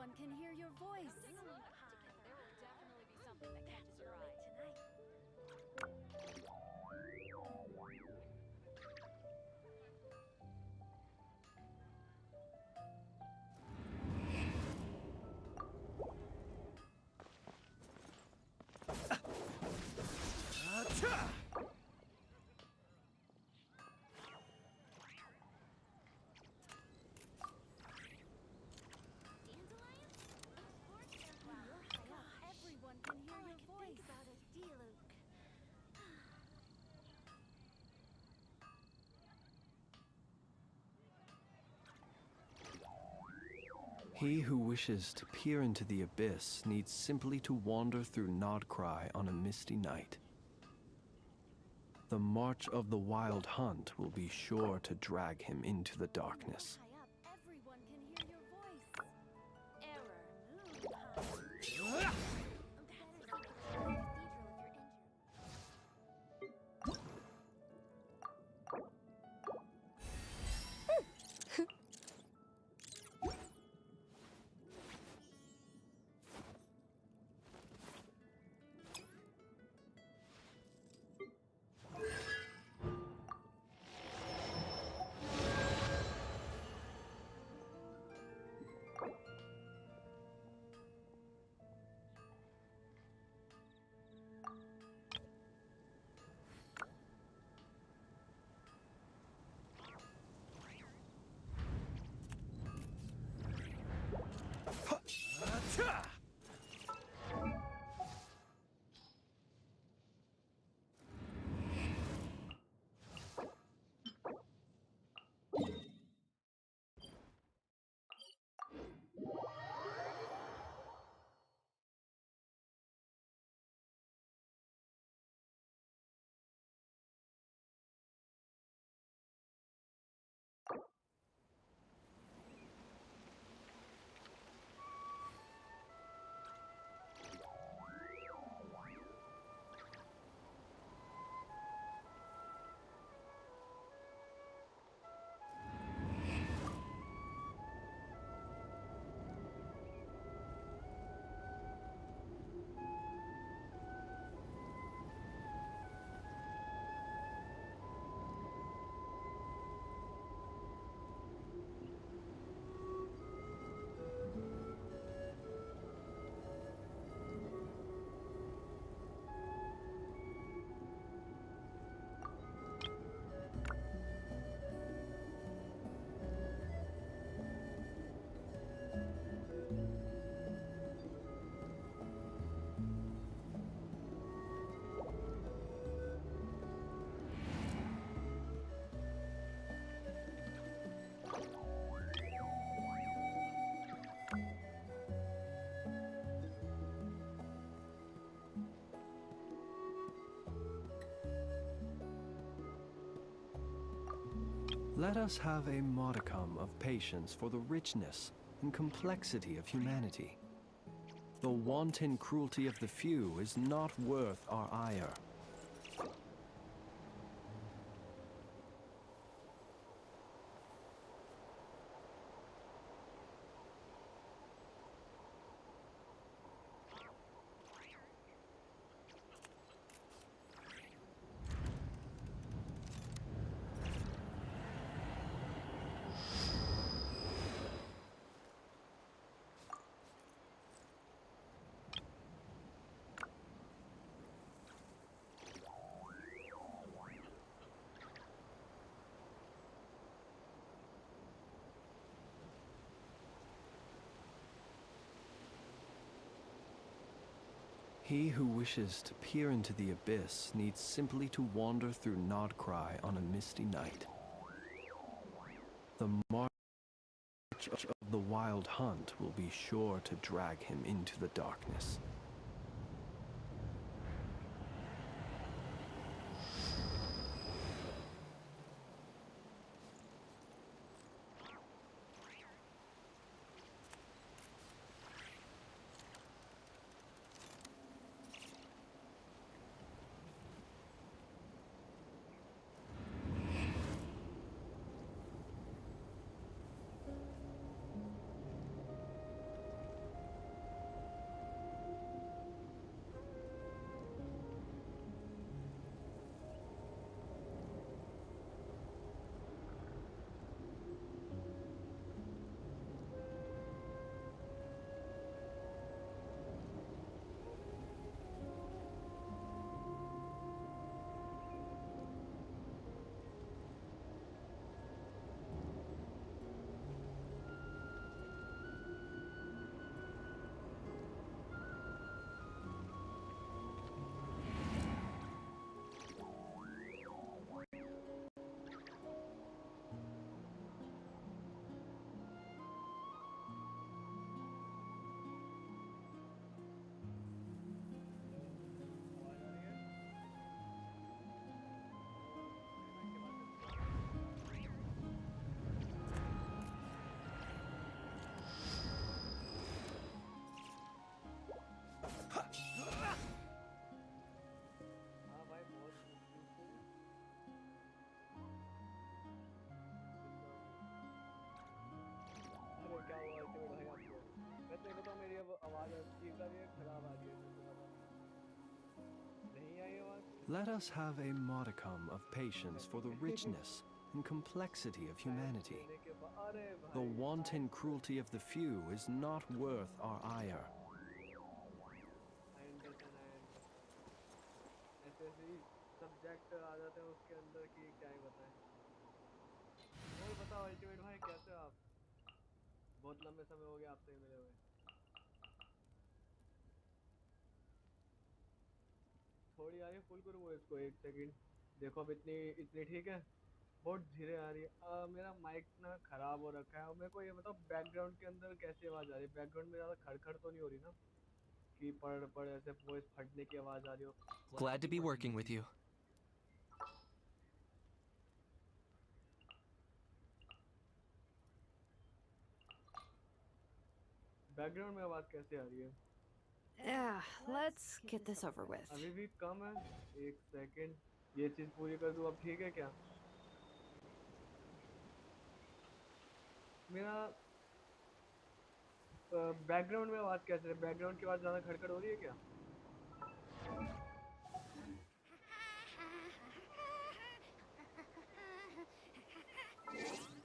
everyone can hear your voice. There will definitely be something that catches your eye tonight. Everyone can hear your voice. About it, Diluc. He who wishes to peer into the abyss needs simply to wander through Nodcry on a misty night. The march of the wild hunt will be sure to drag him into the darkness. High up, everyone can hear your voice. Error. Let us have a modicum of patience for the richness and complexity of humanity. The wanton cruelty of the few is not worth our ire. He who wishes to peer into the abyss needs simply to wander through Nodcry on a misty night. The march of the wild hunt will be sure to drag him into the darkness. आदत की कभी एक खराब आ गई नहीं आई आवाज Let us have a modicum of patience for the richness and complexity of humanity. लेने के बाद अरे The भाई wanton science cruelty of the few is not worth our ire. I understand ऐसे ऐसे ही सब्जेक्ट आ जाते हैं उसके अंदर की क्या ही बताएं और बताओ अल्टीमेट भाई कैसे हो आप बहुत लंबे समय हो गया आपसे मिले हुए थोड़ी आ रही है फुल करूँ वो इसको एक सेकंड देखो अब इतनी इतनी ठीक है बहुत धीरे आ रही है मेरा माइक ना खराब हो रखा है और मेरे को ये बताओ बैकग्राउंड के अंदर कैसी आवाज आ रही है बैकग्राउंड में ज्यादा खड़खड़ तो नहीं हो रही ना कि पड़ पड़ ऐसे वॉइस फटने की आवाज आ रही हो Glad to be working with you. Background में आवाज कैसे आ रही है Yeah, let's get this over with. अभी भी कम है एक सेकंड ये चीज पूरी कर दूं अब ठीक है क्या मेरा बैकग्राउंड में आवाज कैसे है बैकग्राउंड की आवाज ज्यादा खड़खड़ हो रही है क्या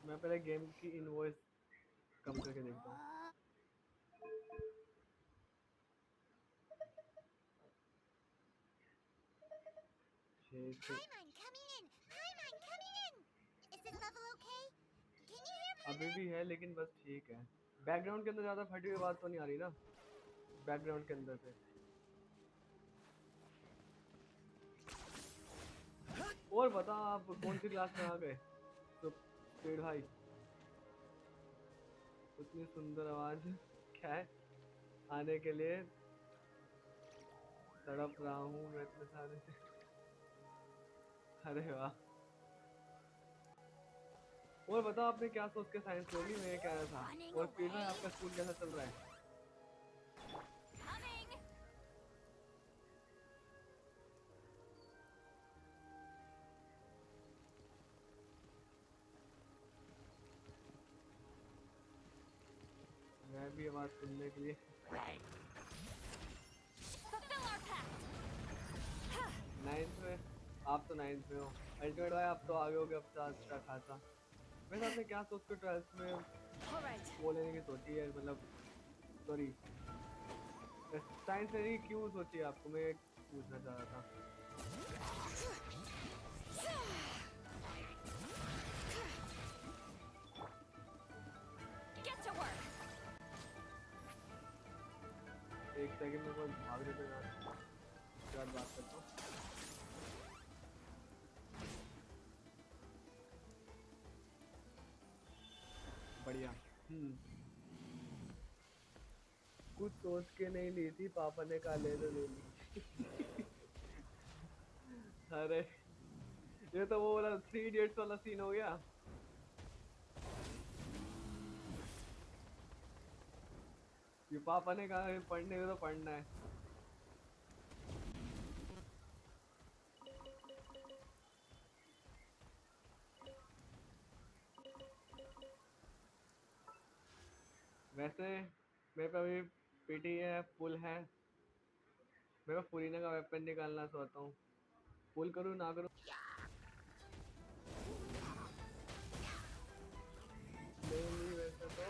मैं पहले गेम की इनवॉइस कम करके देखता हूँ Paimon coming in! Paimon coming in! Is this level okay? Can you hear अभी Paimon? भी है लेकिन बस ठीक है बैकग्राउंड के अंदर ज्यादा फटी हुई आवाज तो नहीं आ रही ना बैकग्राउंड के अंदर से और बता आप कौन सी क्लास में आ गए तो पेड़ भाई उतनी सुंदर आवाज क्या है आने के लिए तड़प रहा हूँ मैं इतने सारे से अरे वाह और बताओ आपने क्या सोच के साइंस ले ली मैं कह रहा था और पेड़ भाई आपका स्कूल कैसा चल रहा है Coming! मैं भी आवाज सुनने के लिए Fulfill our pact! 9th में आप तो 9th में हो अल्टीमेट भाई आप तो आगे हो गए अब तो अच्छा खासा वैसे आपने क्या सोच के 12th में Alright. वो लेने की सोची है मतलब सॉरी साइंस लेने की क्यों सोची है आपको मैं पूछना चाह रहा था Get to work! एक सेकंड में कोई भाग रहे थे यार बात करता हूँ बढ़िया कुछ सोच के नहीं ली थी पापा ने कहा ले लो ले ली अरे ये तो वो वाला 3 इडियट्स वाला सीन हो गया ये पापा ने कहा पढ़ने में तो पढ़ना है वैसे मेरे पे अभी पीटी है पुल है मेरे को फ्रीना का वेपन निकालना चाहता हूँ पुल करूँ ना करूँ नहीं वैसे तो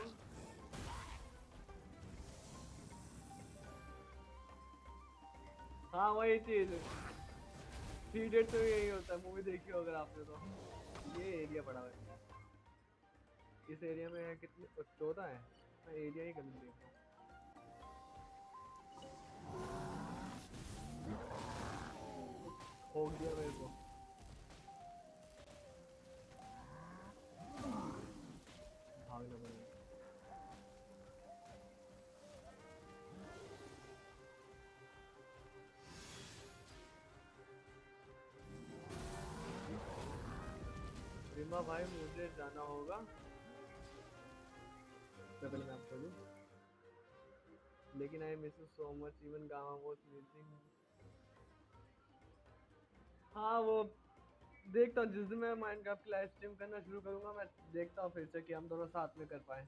हाँ वही चीज 3 इडियट्स में यही होता है मूवी देखी हो अगर आपने तो ये एरिया बड़ा है इस एरिया में है कितने 14 है मैं एरिया ही गलत देख रहा हूँ ठोक दिया मेरे को भागना पड़ेगा रिमा भाई मुझे जाना होगा मैं पहले मैप खोलूं लेकिन I miss you so much even gamma was missing हाँ वो देखता हूँ जिस दिन मैं माइनक्राफ्ट की लाइव स्ट्रीम करना शुरू करूंगा मैं देखता हूँ फिर से कि हम दोनों साथ में कर पाए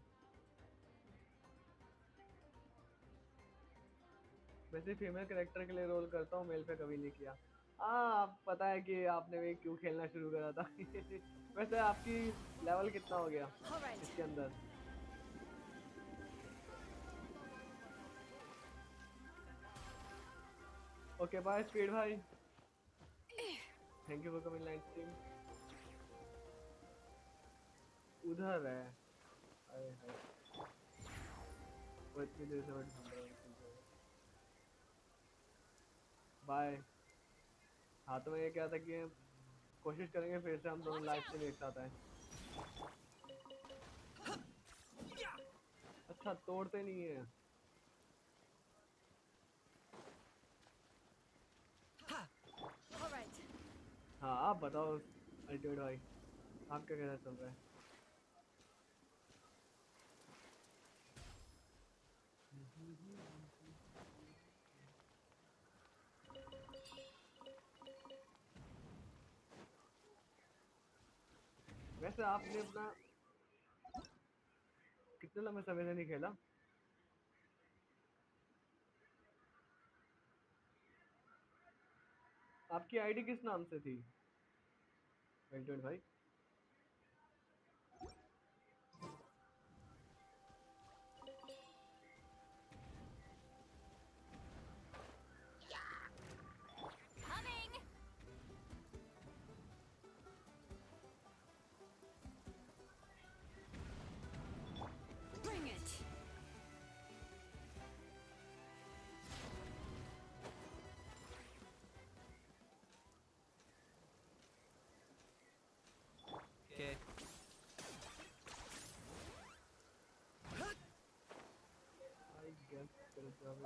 वैसे फीमेल कैरेक्टर के लिए रोल करता हूँ, मेल पे कभी नहीं किया। हाँ, आप पता है कि आपने भी क्यों खेलना शुरू करा था। वैसे आपकी लेवल कितना हो गया इसके अंदर? ओके बाय स्पीड भाई, thank you for coming live stream. उधर है, अरे हाय, वो इतनी देर से वेट कर रहा हूँ। बाय। हाँ तो मैं ये क्या था कि कोशिश करेंगे फिर से हम दोनों लाइव स्ट्रीम एक साथ आए। अच्छा तोड़ते नहीं है। हाँ आप बताओ अल्टीमेट भाई, आपका कैसा चल रहा है? वैसे आपने अपना कितने लंबे समय से नहीं खेला? आपकी आईडी किस नाम से थी अल्टीमेट भाई? Coming! Bring it. Okay. I guess तेरे से अभी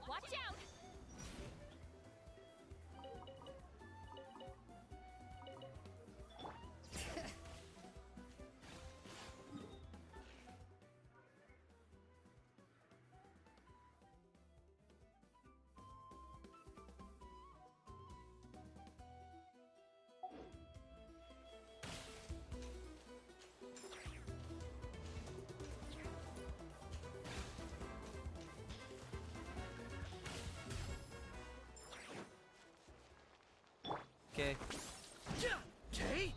Watch out! Okay. Okay.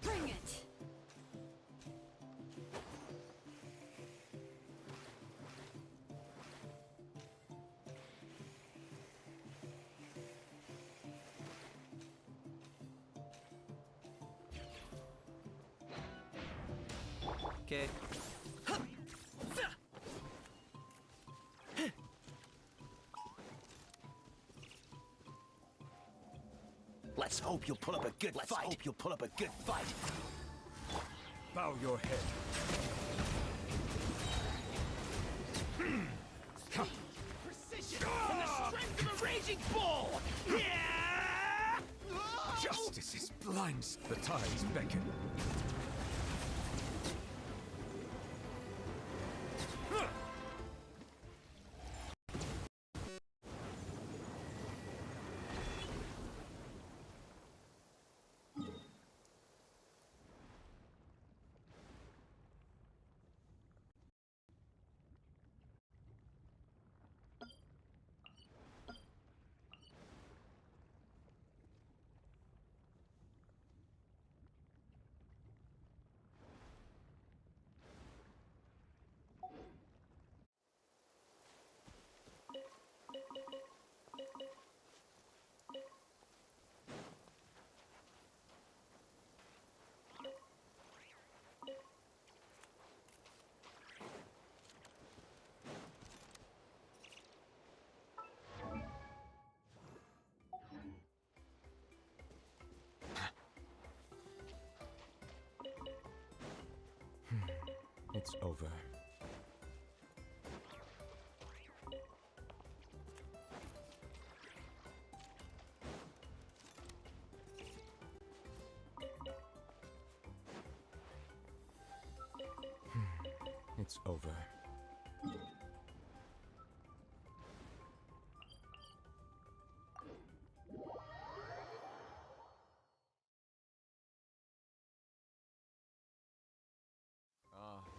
Bring it. Okay. Let's hope you'll pull up a good fight. Let's hope you'll pull up a good fight. Bow your head. Precision and the strength of a raging bull. Justice is blind. The tides beckon. It's over. It's over.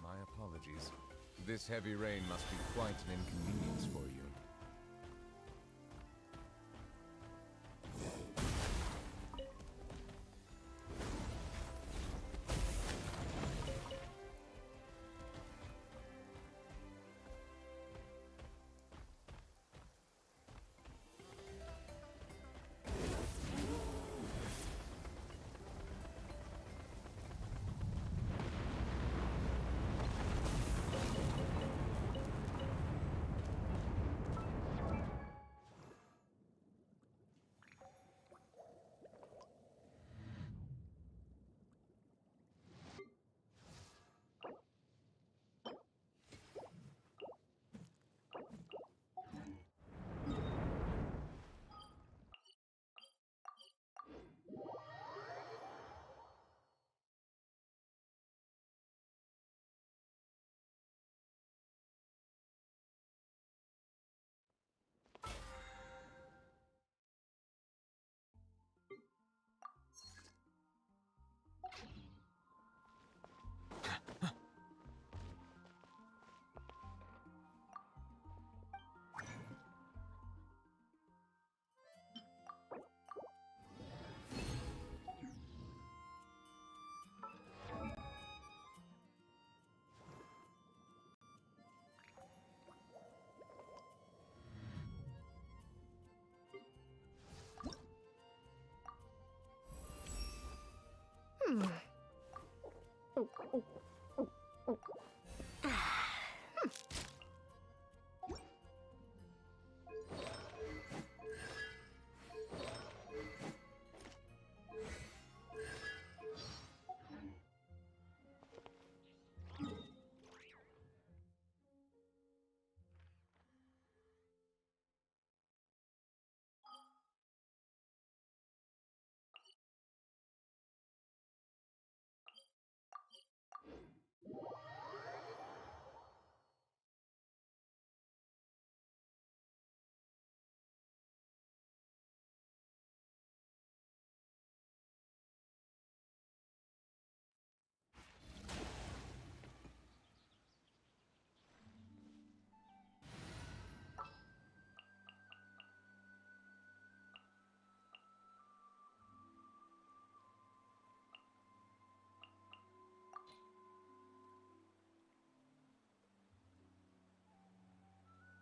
My apologies. This heavy rain must be quite an inconvenience for you.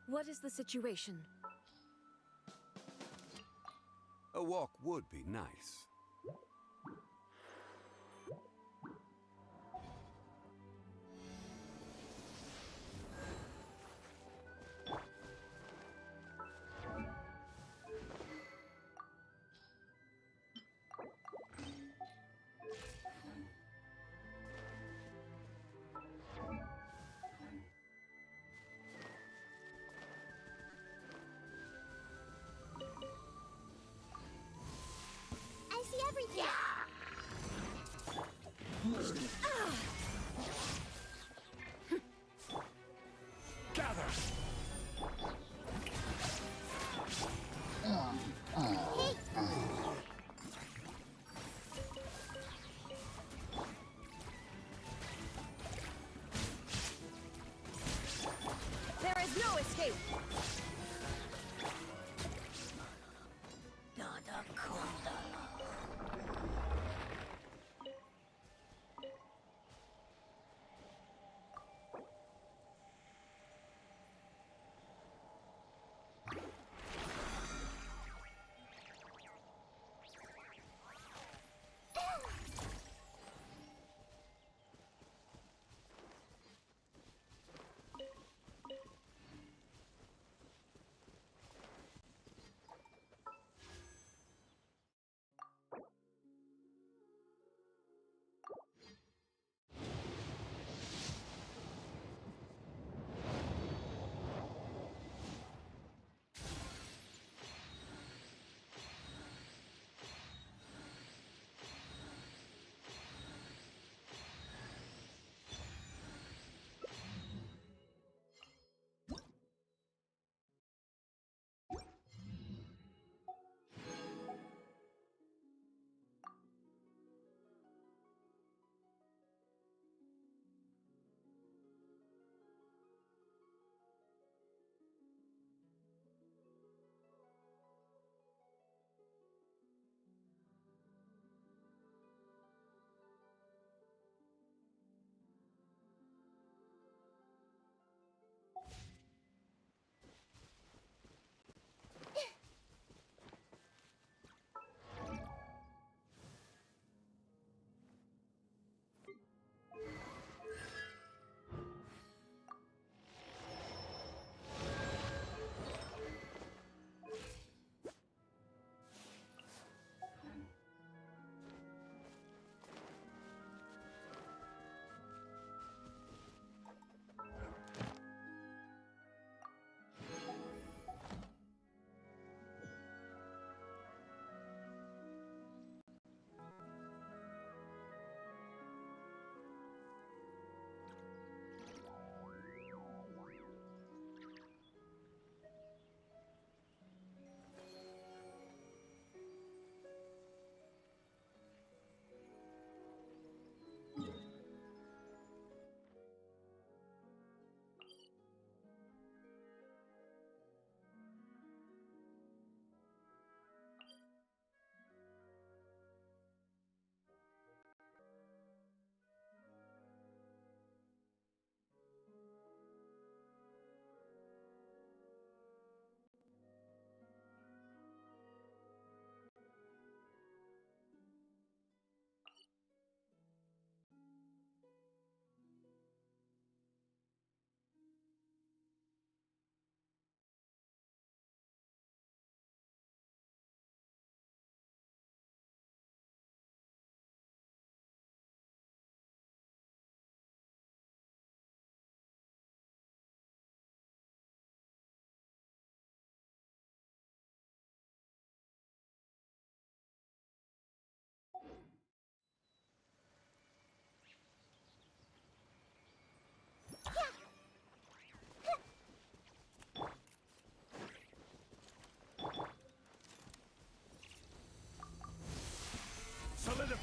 What is the situation? A walk would be nice. I see everything. Gather! There is no escape!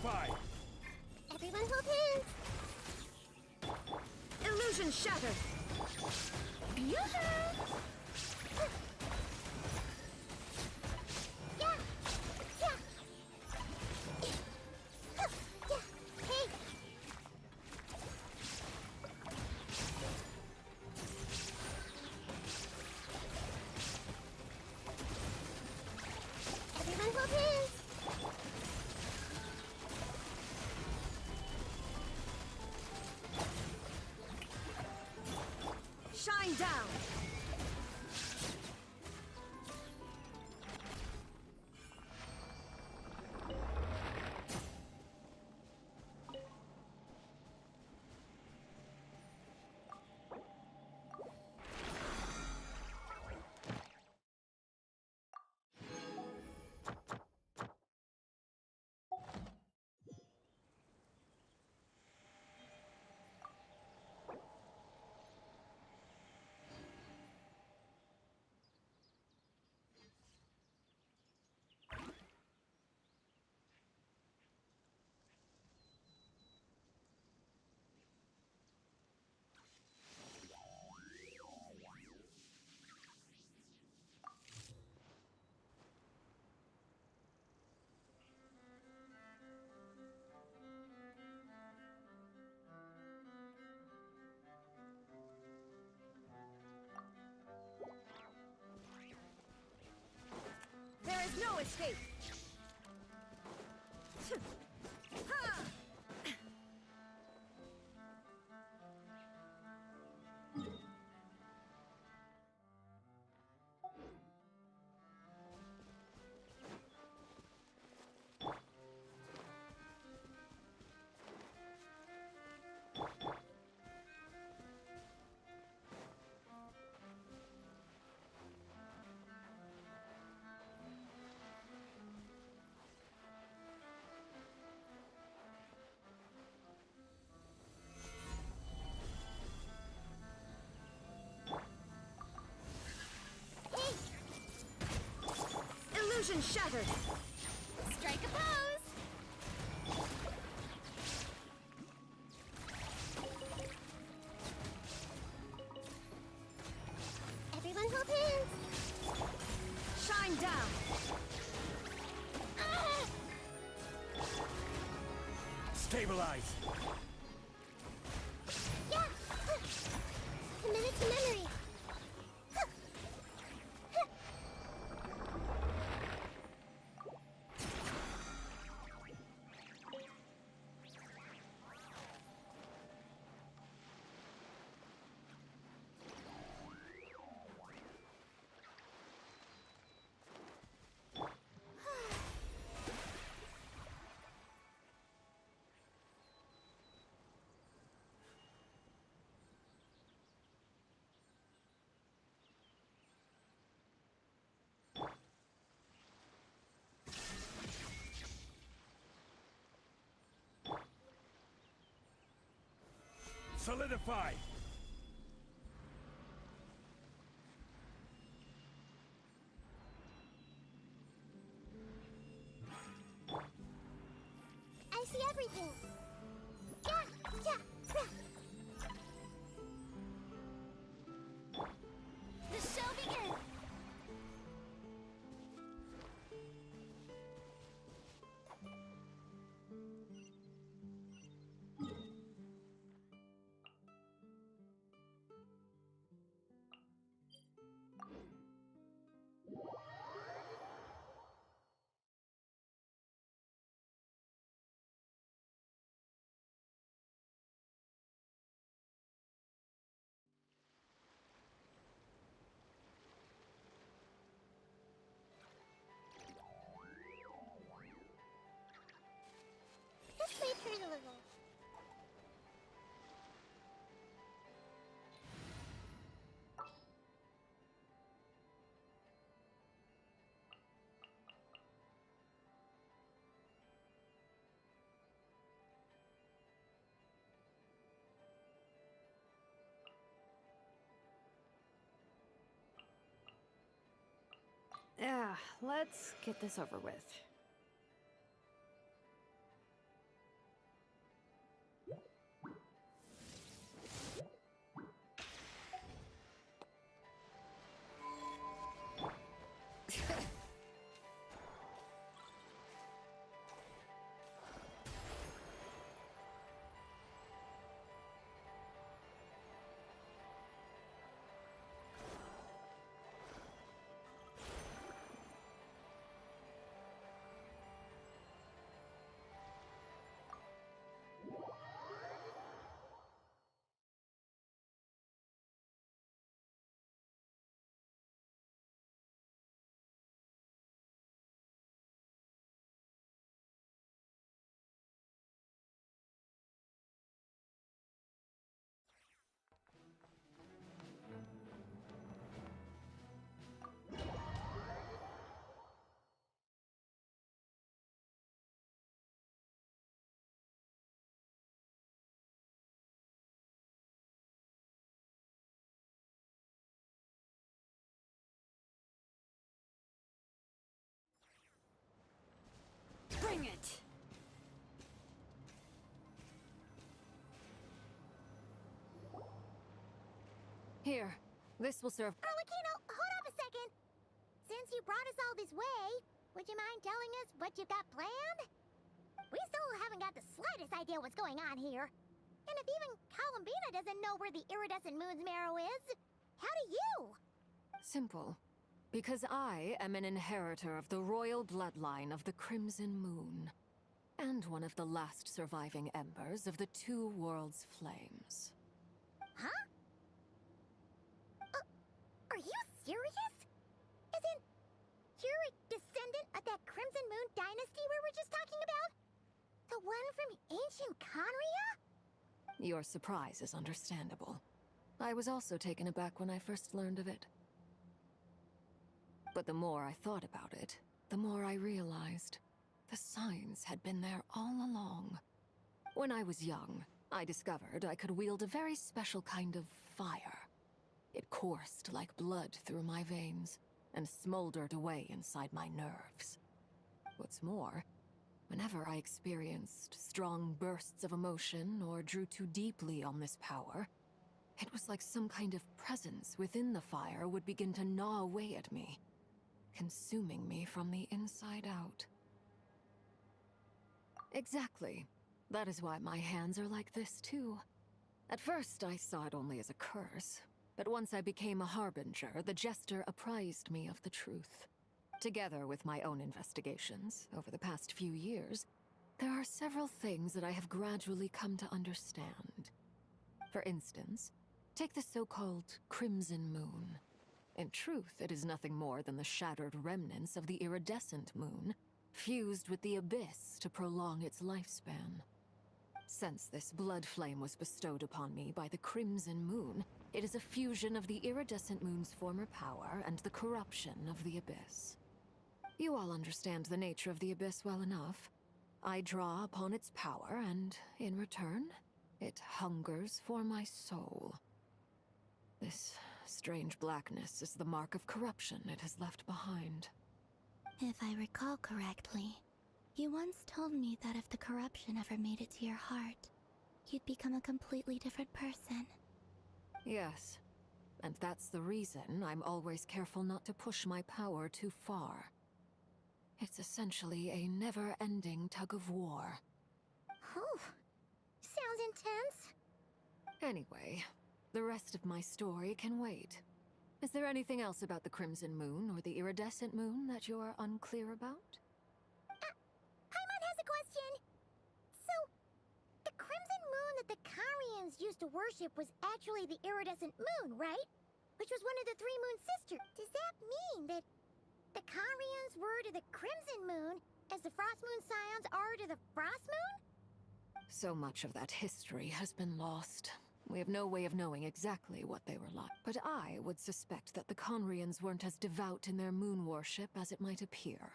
Solidify! Everyone hold hands! Illusion shattered! Yoo-hoo! Yeah! Yeah! Yeah! Hey! Everyone hold hands! Shine down! There is no escape! Ha! Illusion shattered! Strike a pose! Everyone hold hands! Shine down! Ah! Stabilize! Yeah! Committed to memory! Solidify! I see everything! Yeah! Yeah! Yeah! The show begins! Let's wait for a little. Yeah, let's get this over with. it! Here, this will serve. Arlecchino, hold up a second. Since you brought us all this way, would you mind telling us what you got planned? We still haven't got the slightest idea what's going on here. And if even Columbina doesn't know where the iridescent moon's marrow is, how do you? Simple. Because I am an inheritor of the royal bloodline of the Crimson Moon. And one of the last surviving embers of the Two Worlds' flames. Huh? Are you serious? Isn't you're a descendant of that Crimson Moon dynasty we were just talking about? The one from ancient Conria? Your surprise is understandable. I was also taken aback when I first learned of it. But the more I thought about it, the more I realized the signs had been there all along. When I was young, I discovered I could wield a very special kind of fire. It coursed like blood through my veins and smoldered away inside my nerves. What's more, whenever I experienced strong bursts of emotion or drew too deeply on this power, it was like some kind of presence within the fire would begin to gnaw away at me, consuming me from the inside out. Exactly. That is why my hands are like this too. At first, I saw it only as a curse, but once I became a harbinger, the jester apprised me of the truth. Together with my own investigations over the past few years, there are several things that I have gradually come to understand. For instance, take the so-called Crimson Moon. In truth, it is nothing more than the shattered remnants of the iridescent moon, fused with the abyss to prolong its lifespan. Since this blood flame was bestowed upon me by the Crimson Moon, it is a fusion of the iridescent moon's former power and the corruption of the abyss. You all understand the nature of the abyss well enough. I draw upon its power, and in return, it hungers for my soul. This strange blackness is the mark of corruption it has left behind. If I recall correctly, you once told me that if the corruption ever made it to your heart, you'd become a completely different person. Yes, and that's the reason I'm always careful not to push my power too far. It's essentially a never-ending tug-of-war. Oh, sounds intense. Anyway, the rest of my story can wait. Is there anything else about the Crimson Moon or the Iridescent Moon that you're unclear about? Paimon has a question. So, the Crimson Moon that the Carians used to worship was actually the Iridescent Moon, right? Which was one of the three moon sisters. Does that mean that the Carians were to the Crimson Moon as the Frost Moon Scions are to the Frost Moon? So much of that history has been lost. We have no way of knowing exactly what they were like. But I would suspect that the Conrians weren't as devout in their moon worship as it might appear.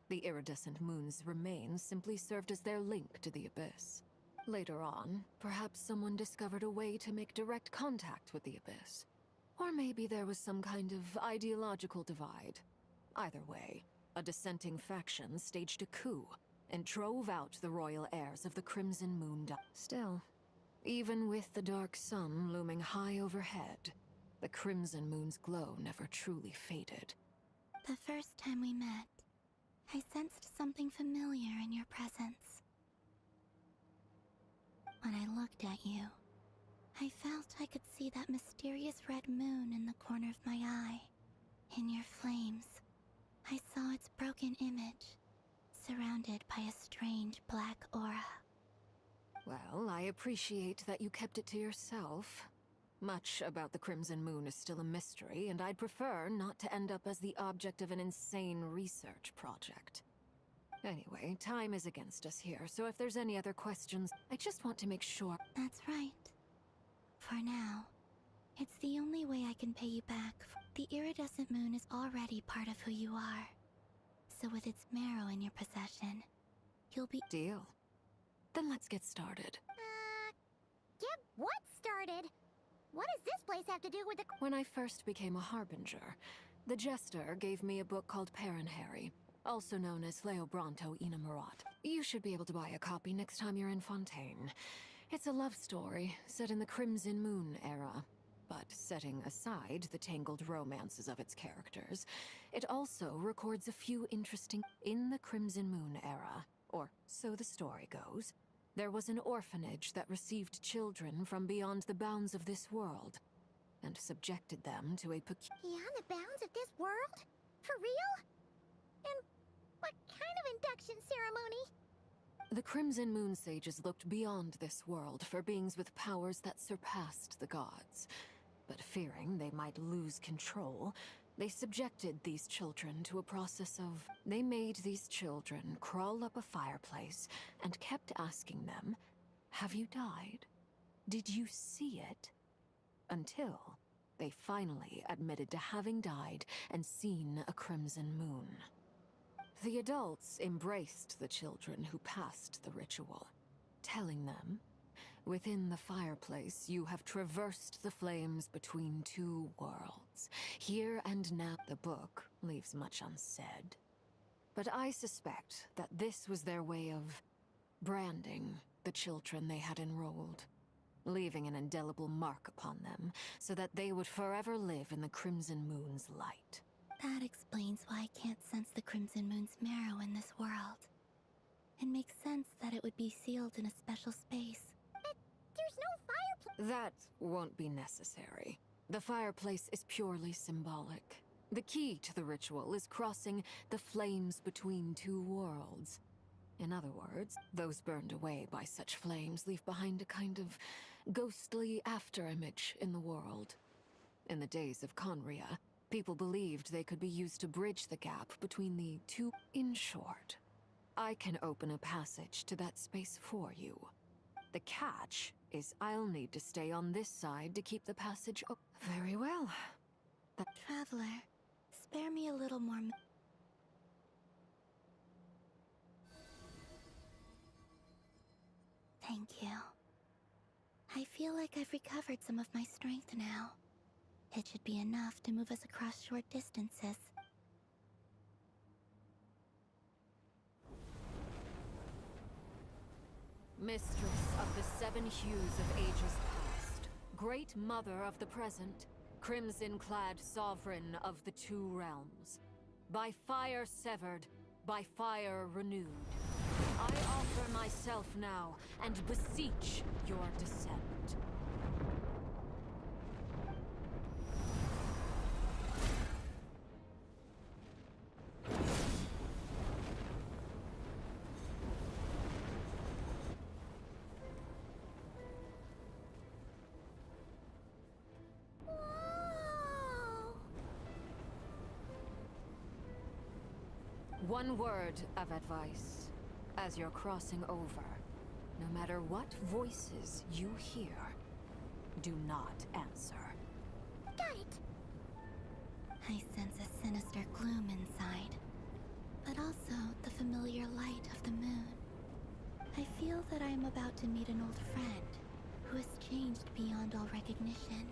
The iridescent moon's remains simply served as their link to the abyss. Later on, perhaps someone discovered a way to make direct contact with the abyss. Or maybe there was some kind of ideological divide. Either way, a dissenting faction staged a coup and drove out the royal heirs of the Crimson Moon. Still, even with the dark sun looming high overhead, the Crimson Moon's glow never truly faded. The first time we met, I sensed something familiar in your presence. When I looked at you, I felt I could see that mysterious red moon in the corner of my eye. In your flames, I saw its broken image, surrounded by a strange black aura. Well, I appreciate that you kept it to yourself. Much about the Crimson Moon is still a mystery, and I'd prefer not to end up as the object of an insane research project. Anyway, time is against us here, so if there's any other questions, I just want to make sure— That's right. For now, it's the only way I can pay you back. The iridescent moon is already part of who you are. So with its marrow in your possession, you'll be— Deal. Then let's get started. Get what started? What does this place have to do with the— When I first became a harbinger, the Jester gave me a book called Harry. also known as Leobranto Inamorat. You should be able to buy a copy next time you're in Fontaine. It's a love story set in the Crimson Moon era. But setting aside the tangled romances of its characters, it also records a few interesting... In the Crimson Moon era, or so the story goes, there was an orphanage that received children from beyond the bounds of this world, and subjected them to a Beyond the bounds of this world? For real? And what kind of induction ceremony? The Crimson Moon sages looked beyond this world for beings with powers that surpassed the gods. But fearing they might lose control, they subjected these children to a process of... They made these children crawl up a fireplace and kept asking them, "Have you died? Did you see it?" Until they finally admitted to having died and seen a crimson moon. The adults embraced the children who passed the ritual, telling them, "Within the fireplace, you have traversed the flames between two worlds. Here and now." The book leaves much unsaid. But I suspect that this was their way of branding the children they had enrolled, leaving an indelible mark upon them so that they would forever live in the Crimson Moon's light. That explains why I can't sense the Crimson Moon's marrow in this world. It makes sense that it would be sealed in a special space. But there's no fireplace. That won't be necessary. The fireplace is purely symbolic. The key to the ritual is crossing the flames between two worlds. In other words, those burned away by such flames leave behind a kind of ghostly afterimage in the world. In the days of Conria, people believed they could be used to bridge the gap between the two. In short, I can open a passage to that space for you. The catch is I'll need to stay on this side to keep the passage open. Very well. Traveler, spare me a little more. Thank you. I feel like I've recovered some of my strength now. It should be enough to move us across short distances. Mistress of the seven hues of ages past, great mother of the present, crimson-clad sovereign of the two realms, by fire severed, by fire renewed, I offer myself now and beseech your descent. One word of advice. As you're crossing over, no matter what voices you hear, do not answer. Got it! I sense a sinister gloom inside, but also the familiar light of the moon. I feel that I am about to meet an old friend who has changed beyond all recognition.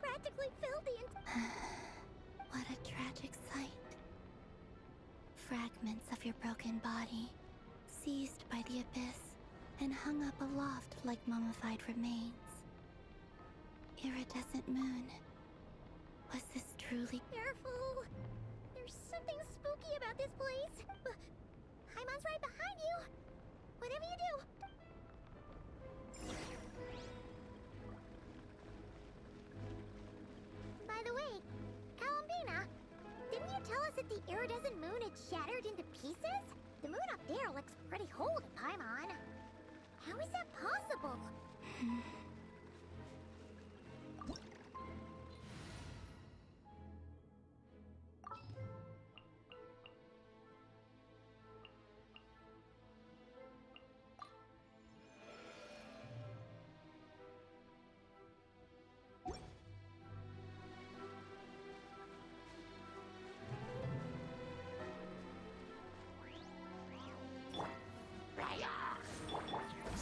practically filthy and... What a tragic sight. Fragments of your broken body, seized by the abyss, and hung up aloft like mummified remains. Iridescent moon. Was this truly... Careful! There's something spooky about this place. Paimon's right behind you. Whatever you do. By the way, Columbina, didn't you tell us that the iridescent moon had shattered into pieces? The moon up there looks pretty whole to Paimon. How is that possible?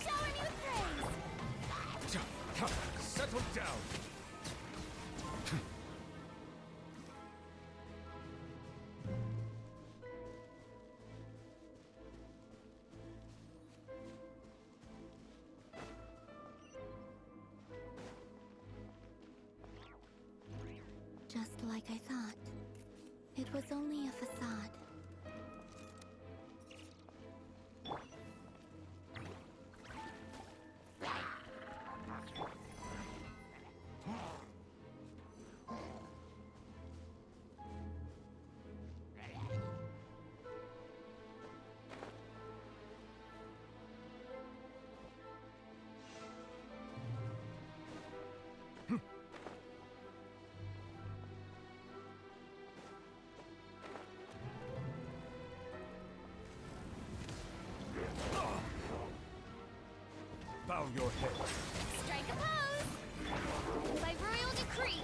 Showering you with praise! Settle down! Just like I thought. It was only a facade. Bow your head. Strike a pose! By royal decree!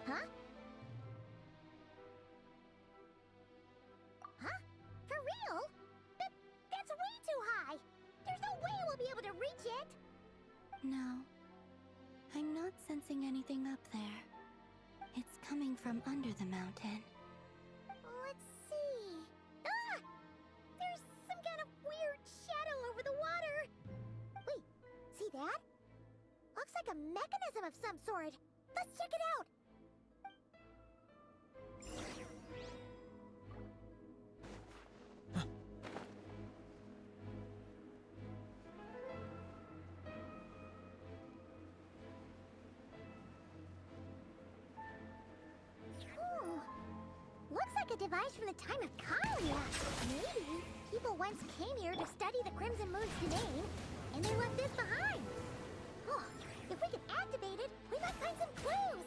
Huh? Huh? For real? That's way too high! There's no way we'll be able to reach it! No. I'm not sensing anything up there. It's coming from under the mountain. Let's see... Ah! There's some kind of weird shadow over the water! Wait, see that? Looks like a mechanism of some sort. Let's check it out! Looks like a device from the time of Kalia. Maybe people once came here to study the Crimson Moon's domain, and they left this behind. Oh, if we can activate it, we might find some clues.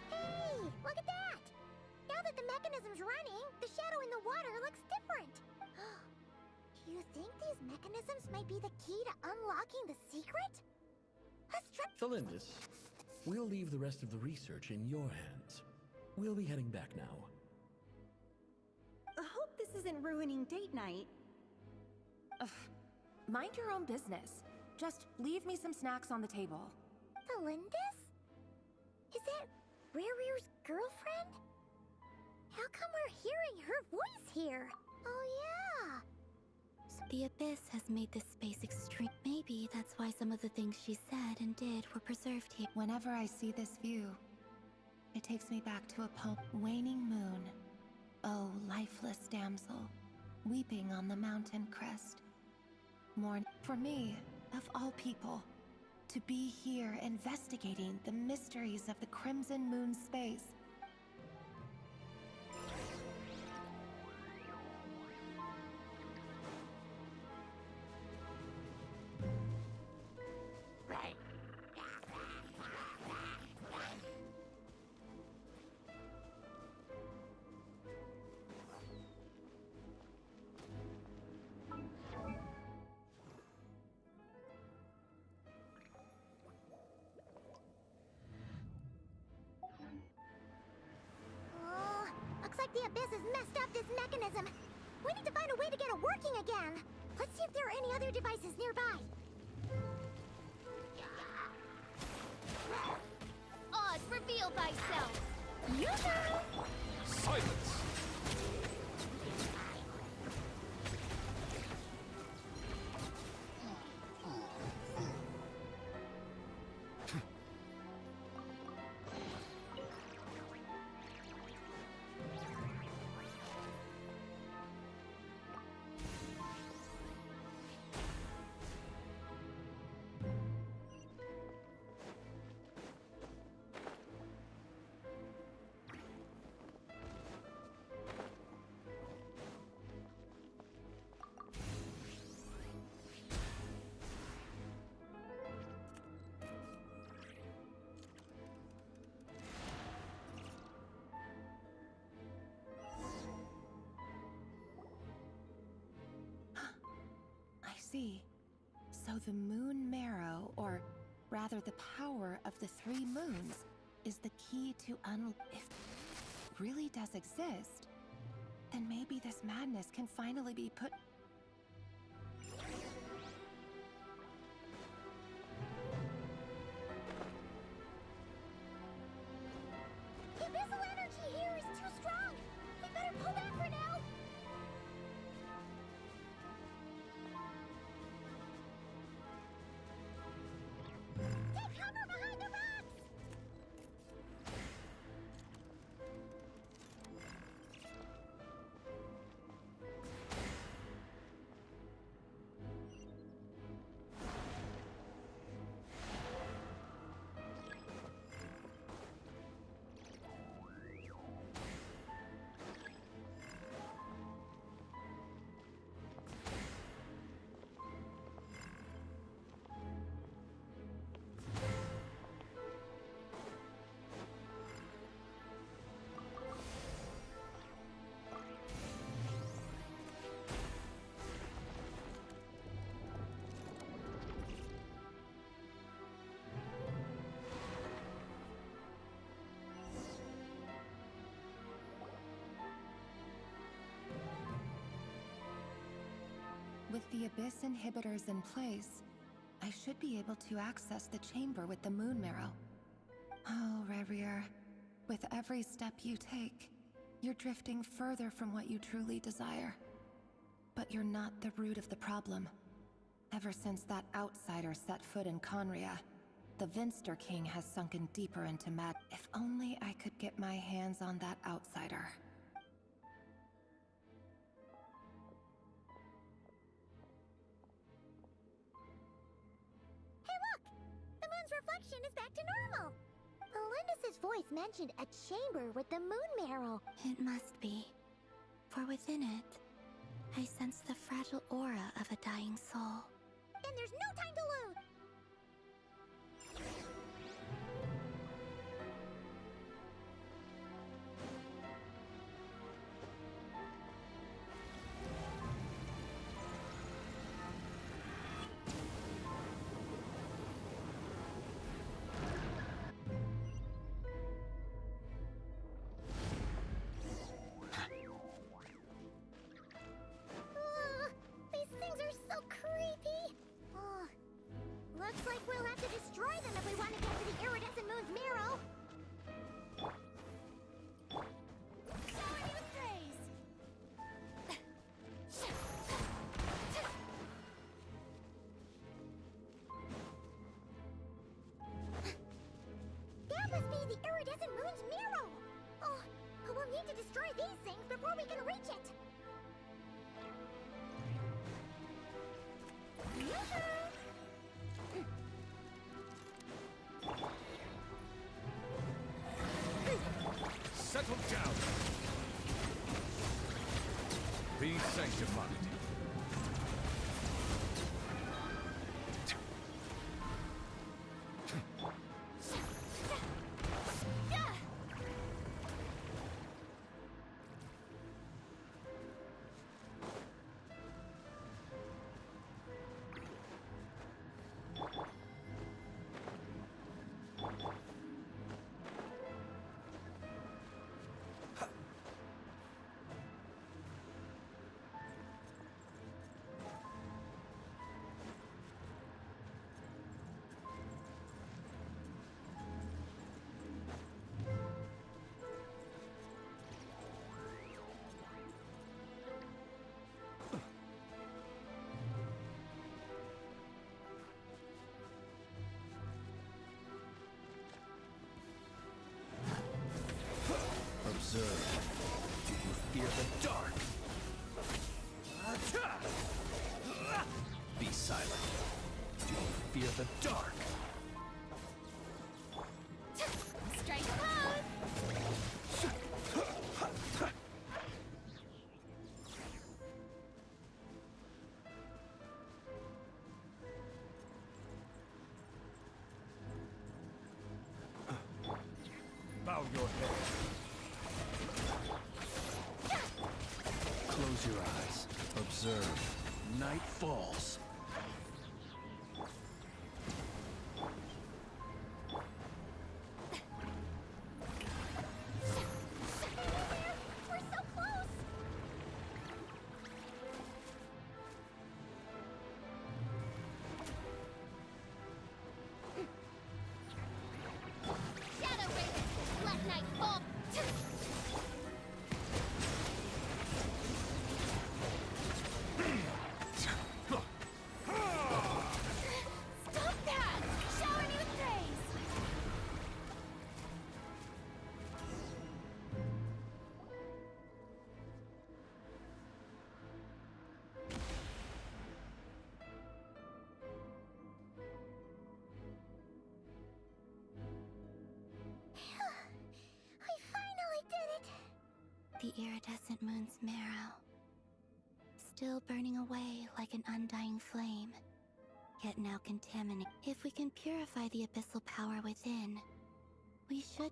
Hey, look at that! Now that the mechanism's running, the shadow in the water looks different. You think these mechanisms might be the key to unlocking the secret? Let's try. Felindis, we'll leave the rest of the research in your hands. We'll be heading back now. I hope this isn't ruining date night. Ugh. Mind your own business. Just leave me some snacks on the table. Felindis? Is that Rear's girlfriend? How come we're hearing her voice here? Oh yeah! The abyss has made this space extreme. Maybe that's why some of the things she said and did were preserved here. Whenever I see this view, It takes me back to a poem. Waning moon. Oh, lifeless damsel, weeping on the mountain crest. Mourn for me, of all people, to be here investigating the mysteries of the Crimson Moon space. Oh, looks like the Abyss has messed up this mechanism. We need to find a way to get it working again. Let's see if there are any other devices nearby. Oz, reveal thyself. Silence! I see. So the moon marrow, or rather the power of the 3 moons, is the key to if it really does exist, then maybe this madness can finally be put. The abyssal energy here is too strong. We better pull back for now. Take cover behind the rocks. With the Abyss inhibitors in place, I should be able to access the chamber with the moon marrow. Oh, Revier, with every step you take, you're drifting further from what you truly desire. But you're not the root of the problem. Ever since that outsider set foot in Conria, the Vinster King has sunken deeper into mad. If only I could get my hands on that outsider. Hey, look! The moon's reflection is back to normal. Melindis' voice mentioned a chamber with the moon marrow. It must be. For within it, I sense the fragile aura of a dying soul. Then there's no time to lose! These things are so creepy! Settle down. Be sanctified. Observe. Do you fear the dark? Be silent. Do you fear the dark? Strike pose! Bow your head. Close your eyes. Observe. Night falls. We're so close! Shadow Raven, let night fall! Stop that! Shower me with praise! I finally did it! The iridescent moon's marrow, still burning away like an undying flame, yet now contaminated. If we can purify the abyssal power within, we should.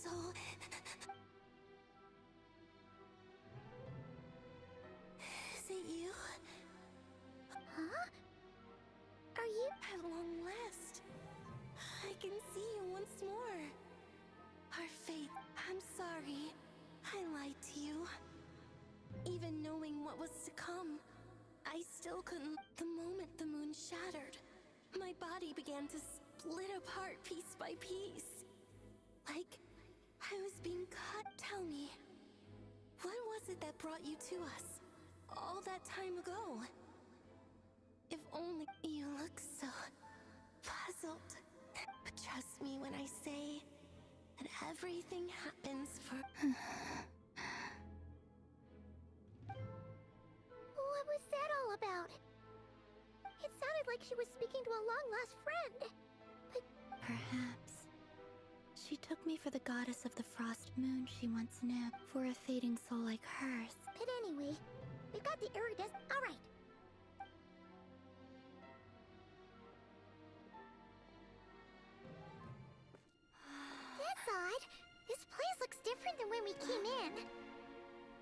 So... Is it you? Huh? Are you? At long last, I can see you once more. Our fate. I'm sorry. I lied to you. Even knowing what was to come, I still couldn't. The moment the moon shattered, my body began to split apart piece by piece. Like I was being cut. Tell me, what was it that brought you to us all that time ago? If only you look so puzzled. But trust me when I say that everything happens for... What was that all about? It sounded like she was speaking to a long-lost friend. But Perhaps she took me for the goddess of the frost moon she once knew, for a fading soul like hers. But anyway, we've got the iridescent. All right. That's odd. This place looks different than when we came in.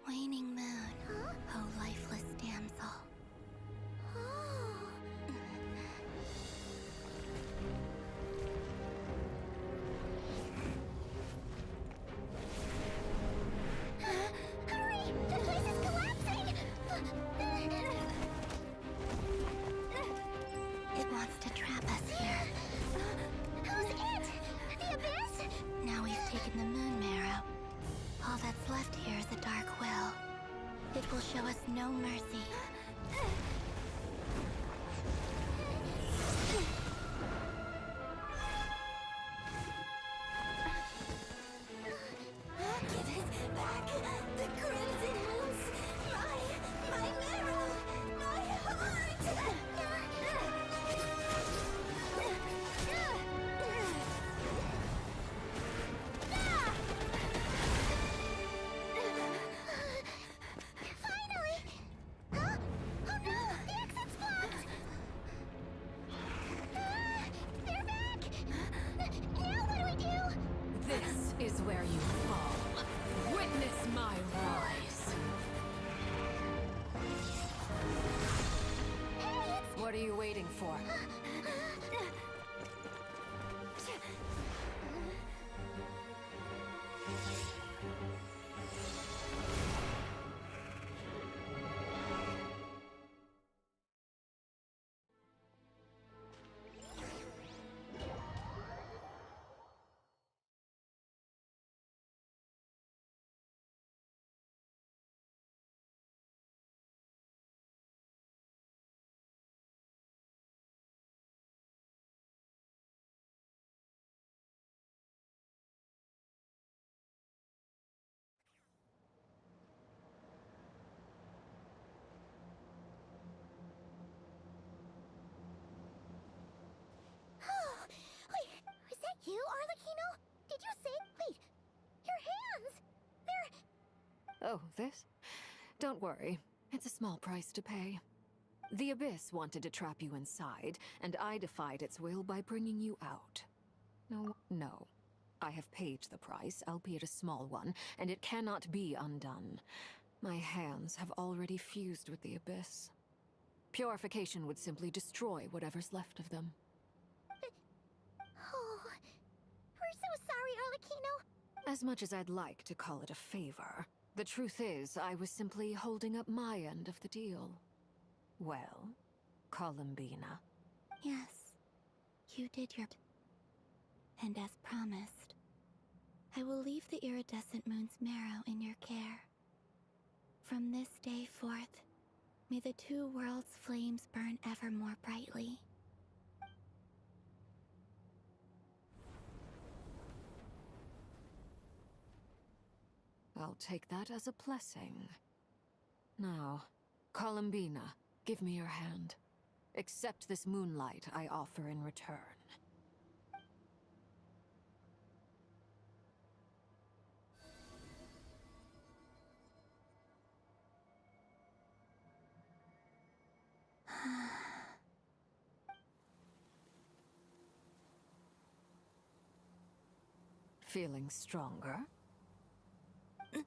Waning moon, Huh? oh lifeless damsel. Oh. Hurry! The place is collapsing! It wants to trap us here. Who's it? The abyss? Now we've taken the moon marrow. All that's left here is a dark will. It will show us no mercy. Give it back! The crimson are you waiting for? Wait, is that you, Arlecchino? Did you say... Wait, your hands! They're... Oh, this? Don't worry. It's a small price to pay. The Abyss wanted to trap you inside, and I defied its will by bringing you out. No. I have paid the price, albeit a small one, and it cannot be undone. My hands have already fused with the Abyss. Purification would simply destroy whatever's left of them. Oh, we're so sorry, Arlecchino. As much as I'd like to call it a favor, the truth is I was simply holding up my end of the deal. Well, Columbina. Yes, you did your... And as promised, I will leave the iridescent moon's marrow in your care. From this day forth, may the two worlds' flames burn ever more brightly. I'll take that as a blessing. Now, Columbina, give me your hand. Accept this moonlight I offer in return. Feeling stronger? Hey,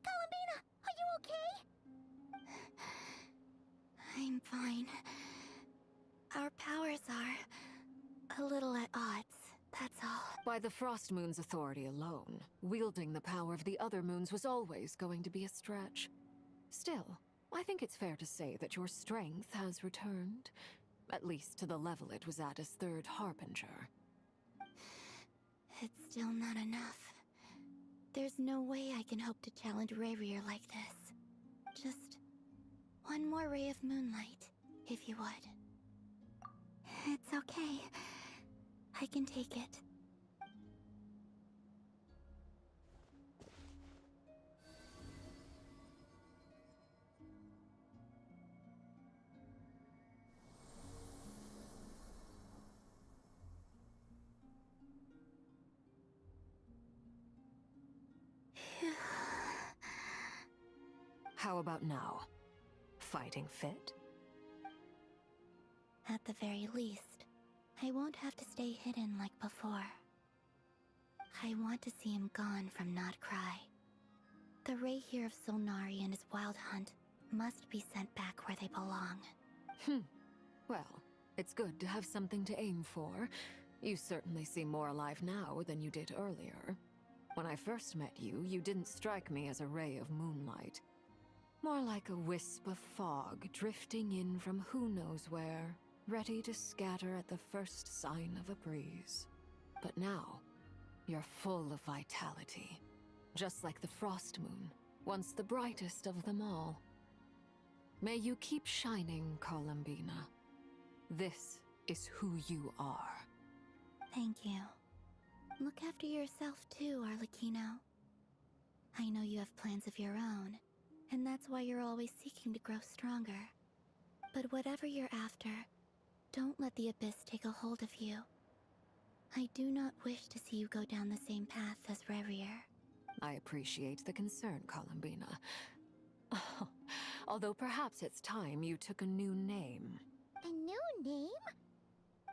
Columbina, are you okay? I'm fine. Our powers are a little at odds, that's all. By the Frost Moon's authority alone, wielding the power of the other moons was always going to be a stretch. Still, I think it's fair to say that your strength has returned, at least to the level it was at as Third Harbinger. It's still not enough. There's no way I can hope to challenge Rayrier like this. Just one more ray of moonlight, if you would. It's okay. I can take it. How about now? Fighting fit? At the very least, I won't have to stay hidden like before. I want to see him gone from Nodcry. The Rayheer of Solnari and his wild hunt must be sent back where they belong. Well, it's good to have something to aim for. You certainly seem more alive now than you did earlier. When I first met you, you didn't strike me as a ray of moonlight. More like a wisp of fog drifting in from who knows where, ready to scatter at the first sign of a breeze. But now, you're full of vitality. Just like the Frost Moon, once the brightest of them all. May you keep shining, Columbina. This is who you are. Thank you. Look after yourself too, Arlecchino. I know you have plans of your own, and that's why you're always seeking to grow stronger. But whatever you're after, don't let the Abyss take a hold of you. I do not wish to see you go down the same path as Rayrier. I appreciate the concern, Columbina. Although perhaps it's time you took a new name. A new name?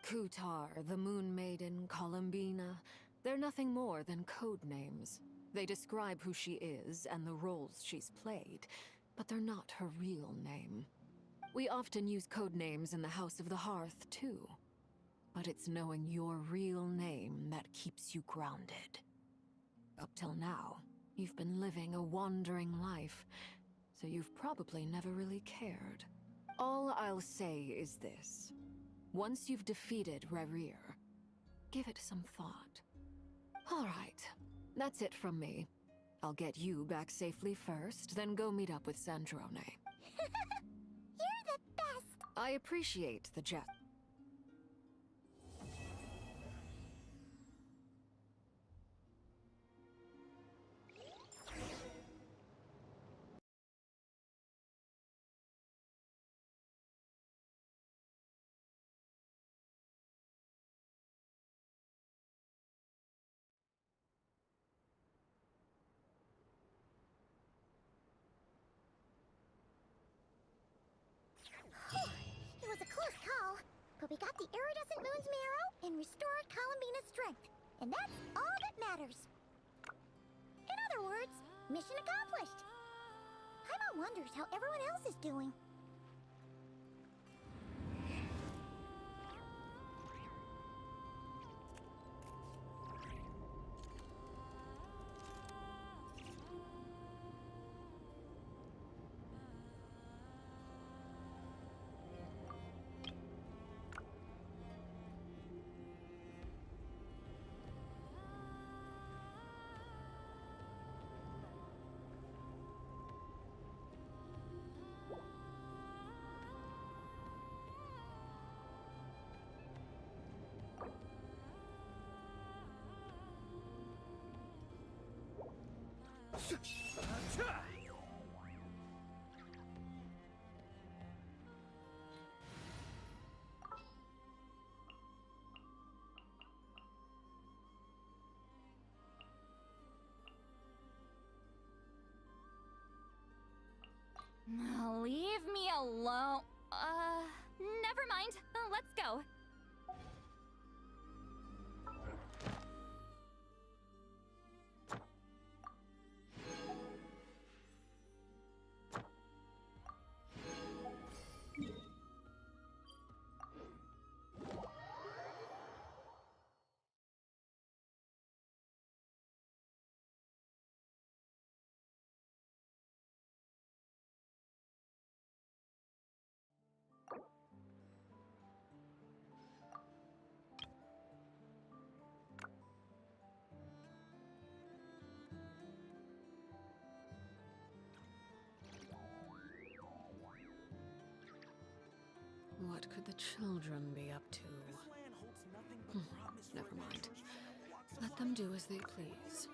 Kutar, the Moon Maiden, Columbina. They're nothing more than code names. They describe who she is and the roles she's played. but they're not her real name. We often use code names in the House of the Hearth, too. But it's knowing your real name that keeps you grounded. Up till now, you've been living a wandering life, so you've probably never really cared. All I'll say is this. Once you've defeated Rerir, give it some thought. All right, that's it from me. I'll get you back safely first, then go meet up with Sandrone. You're the best! I appreciate the jest. It was a close call, but we got the iridescent moon's marrow and restored Columbina's strength, and that's all that matters. In other words, mission accomplished. Paimon wonders how everyone else is doing. Leave me alone. Never mind. Let's go. What could the children be up to? Never mind. Let them do as they please.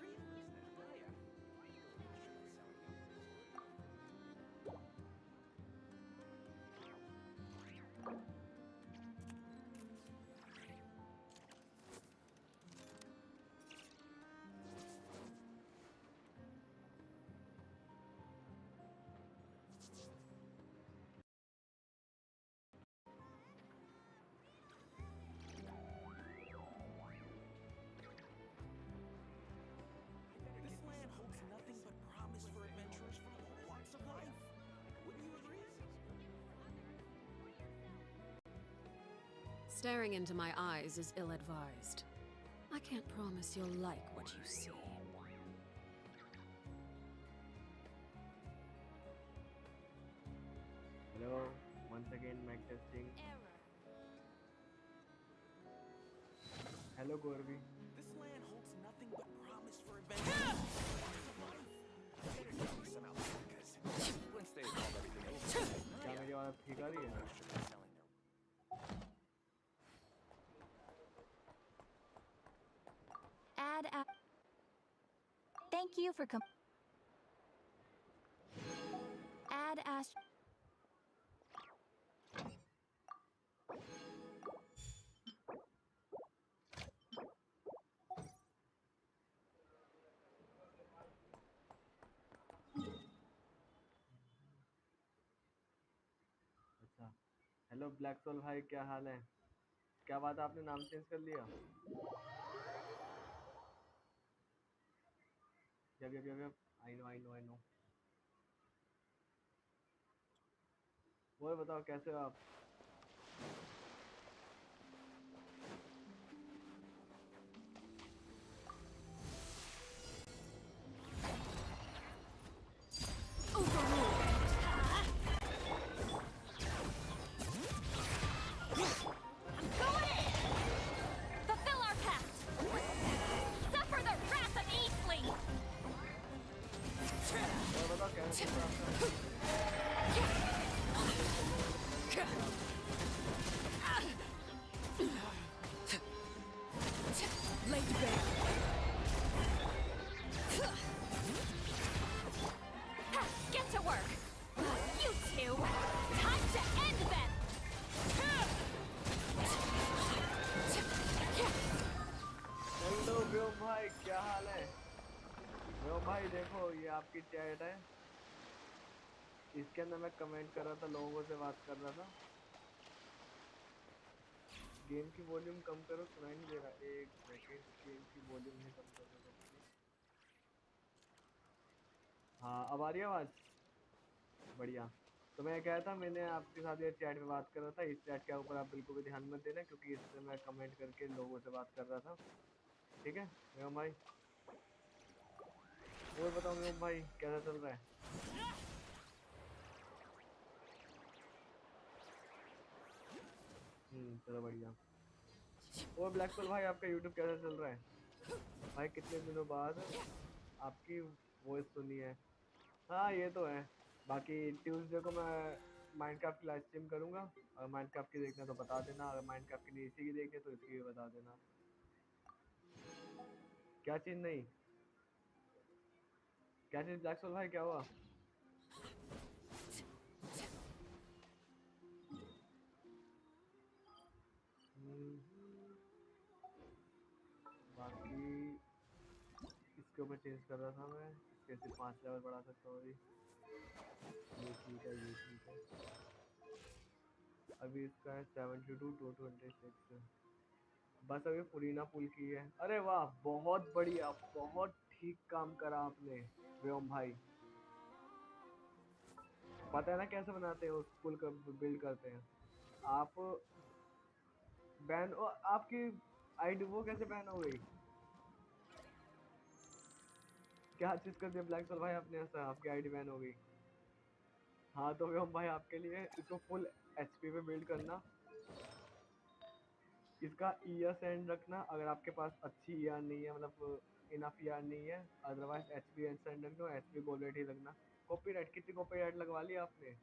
Staring into my eyes is ill-advised. I can't promise you'll like what you see. Hello, once again mic testing. Hello Gorvi. This land holds nothing but promise for adventure. क्या मेरी आवाज़ ठीक आ रही है? Thank you for Add Ast. अच्छा, hello black soul भाई, क्या हाल है? क्या बात है, आपने नाम चेंज कर लिया? Yep. I know. और बताओ कैसे हो आप? आपकी चैट है, इसके अंदर मैं कमेंट कर रहा था, लोगों से बात कर रहा था। गेम की वॉल्यूम कम करो, सुनाई नहीं दे रहा। एक सेकंड, गेम की वॉल्यूम ही कम कर दो। हाँ अब आ रही है आवाज? बढ़िया। तो मैं कह रहा था, मैंने आपके साथ ये चैट पे बात कर रहा था। इस चैट के ऊपर आप बिल्कुल भी ध्यान मत देना, क्योंकि इससे मैं कमेंट करके लोगों से बात कर रहा था। ठीक है मेरा भाई? और बताओ मेरा भाई कैसा चल रहा है? चलो बढ़िया। और ब्लैक सोल भाई आपका यूट्यूब कैसा चल रहा है भाई? कितने दिनों बाद आपकी वॉइस सुनी है। हाँ ये तो है। बाकी ट्यूसडे को मैं माइनक्राफ्ट की लाइव स्ट्रीम करूँगा, और माइनक्राफ्ट की देखना तो बता देना, अगर माइनक्राफ्ट की नहीं इसी की देखनी तो इसकी भी बता देना। क्या चीज़ नहीं? क्या चीज़ ब्लैक सोल भाई, क्या हुआ? बाकी इसके ऊपर चेंज कर रहा था मैं, कैसे 5 लेवल बढ़ा सकता हूँ अभी। ये ठीक है, ये ठीक है। अभी इसका है 72 to 26। बस अभी फ्रीना पुल की है। अरे वाह, बहुत बढ़िया, बहुत ठीक काम करा आपने व्योम भाई। पता है ना कैसे बनाते हैं उस पुल का, बिल्ड करते हैं आप? बैन आपकी आईडी वो कैसे बैन हो गई? क्या चीज कर दिया ब्लैक सोल भाई आपने ऐसा, आपकी आईडी बैन हो गई? हाँ तो व्योम भाई आपके लिए इसको फुल एचपी पे बिल्ड करना। इसका ईयर सेंड रखना, अगर आपके पास अच्छी ईयर नहीं है, मतलब इनफ ईयर नहीं है, अदरवाइज एचपी सेंड रखना, एचपी गोल रेट ही रखना। कॉपीराइट, कितनी कॉपीराइट लगवा ली आपने?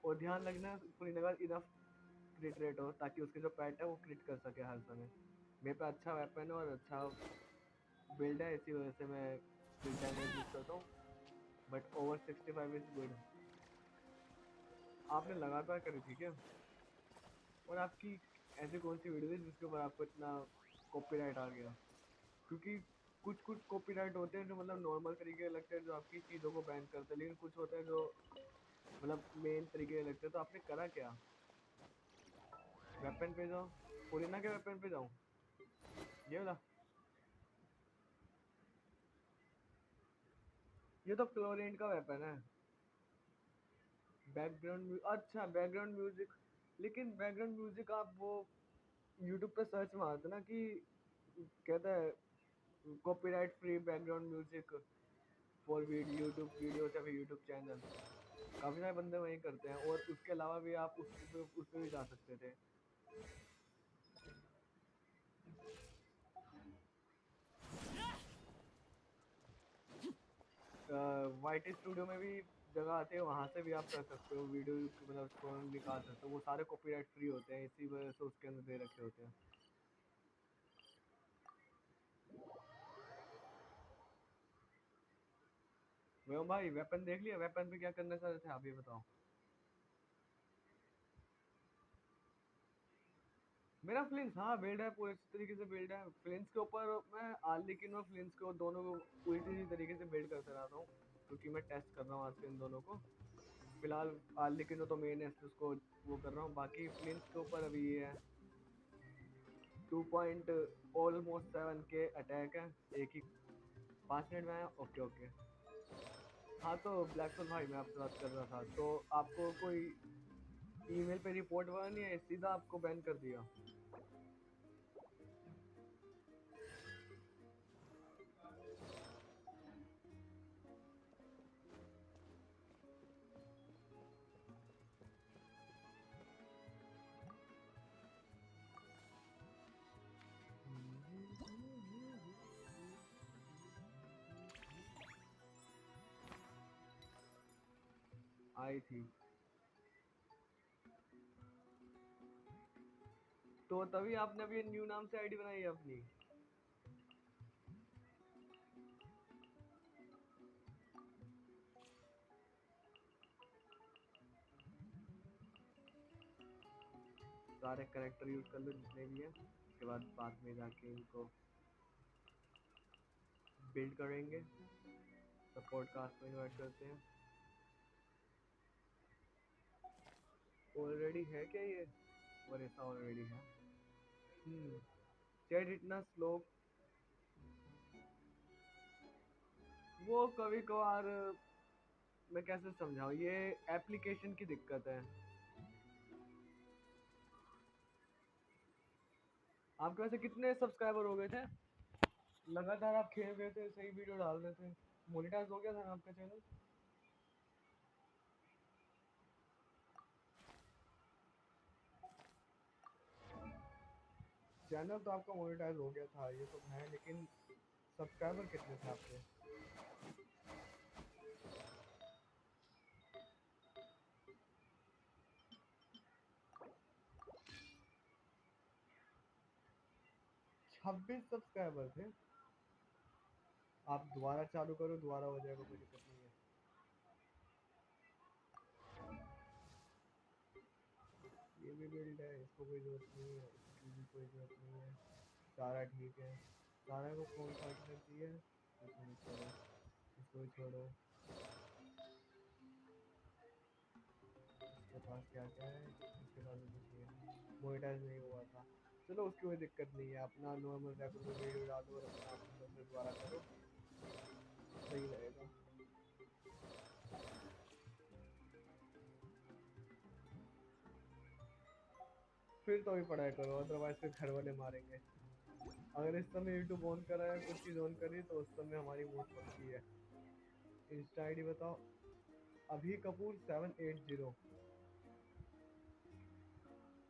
और ध्यान रखना फ्रीनगर इनफ क्रिट रेट हो, ताकि उसके जो पेट है वो क्रिट कर सके हर समय। मेरे पे अच्छा वेपन है और अच्छा बिल्ड है, इसी वजह से मैं क्रिट डैमेज यूज करता हूँ, बट ओवर 65 इज गुड। आपने लगातार करी थी क्या? और आपकी ऐसी कौन सी वीडियो थी जिसके ऊपर आपको इतना कॉपीराइट आ गया? क्योंकि कुछ कुछ कॉपीराइट होते हैं जो मतलब नॉर्मल तरीके के लगते हैं, जो आपकी चीज़ों को बैन करते हैं, लेकिन कुछ होते हैं जो मतलब मेन तरीके के लगते हैं। तो आपने करा क्या? वेपन पे जाओ, फ्रीना के वेपन पे जाऊँ, ये वाला। ये तो फ्लोरेंट का वेपन है। बैकग्राउंड, अच्छा बैकग्राउंड म्यूजिक। लेकिन बैकग्राउंड म्यूजिक आप वो यूट्यूब पे सर्च मारते ना कि कहता है copyright free background music for video, YouTube videos या फिर यूट्यूब चैनल, काफ़ी सारे बंदे वही करते हैं। और उसके अलावा भी आप उस पे भी जा सकते थे। वाइट स्टूडियो में भी जगह आते हैं, वहाँ से भी आप कर सकते हो वीडियो, मतलब सॉन्ग निकाल सकते हो। वो सारे कॉपीराइट फ्री होते हैं, इसी वजह से उसके अंदर दे रखे होते हैं। व्योम भाई वेपन देख लिया? वेपन पे क्या करना चाहते थे आप, ये बताओ। मेरा फ्लिंस, हाँ बिल्ड है, पूरे अच्छी तरीके से बिल्ड है। फ्लिंस के ऊपर मैं आर्लिकिन और फ्लिंस को दोनों को उल्टी तरीके से बिल्ड करते रहता हूँ, क्योंकि मैं टेस्ट कर रहा हूँ आज के इन दोनों को। फिलहाल आर्लिकिन तो मेन है, उसको वो कर रहा हूँ। बाकी फ्लिंस के ऊपर अभी ये है 2.7 के अटैक है, एक ही 5 मिनट में आया। Okay okay. हाँ तो ब्लैक सोल भाई मैं आपसे बात कर रहा था, तो आपको कोई ईमेल पे रिपोर्ट हुआ नहीं है, सीधा आपको बैन कर दिया। आई थी तो तभी आपने अभी न्यू नाम से आईडी बनाई है अपनी। सारे कैरेक्टर यूज कर लो जितने भी हैं, उसके बाद में जाके इनको बिल्ड करेंगे, सपोर्ट कास्ट में इन्वाइट करते हैं। ऑलरेडी है क्या ये? और ऐसा ऑलरेडी है। चैट इतना स्लो, वो कभी कभार मैं कैसे समझाऊं, ये एप्लीकेशन की दिक्कत है। आपके वैसे कितने सब्सक्राइबर हो गए थे? लगातार आप खेल रहे थे, सही वीडियो डाल रहे थे, मोनेटाइज हो गया था आपका चैनल? चैनल तो आपका मोनेटाइज हो गया था, ये तो है, लेकिन सब्सक्राइबर कितने थे आपके? छब्बीस सब्सक्राइबर थे। आप दोबारा चालू करो, दोबारा हो जाएगा, कोई दिक्कत नहीं है। ये भी बिल्ड है, इसको कोई जरूरत नहीं है, इसकी भी कोई जरूरत नहीं है। सारा ठीक है। सारा को कौन सा आर्टिफैक्ट दिया है? इसको भी छोड़ो, इसको भी छोड़ो। इसके पास क्या क्या है? इसके पास भी कुछ नहीं है, मोनेटाइज नहीं हुआ था। चलो उसकी कोई दिक्कत नहीं है, अपना नॉर्मल रेगुलर वीडियो डालो और अपना फिर दोबारा करो, सही रहेगा। फिर तो अभी पढ़ाई करो, अदरवाइज फिर घर वाले मारेंगे। अगर इस समय यूट्यूब ऑन करा है, कुछ चीज़ ऑन करी, तो उस समय हमारी मौत पक्की है। इंस्टा आईडी बताओ। अभी कपूर 780।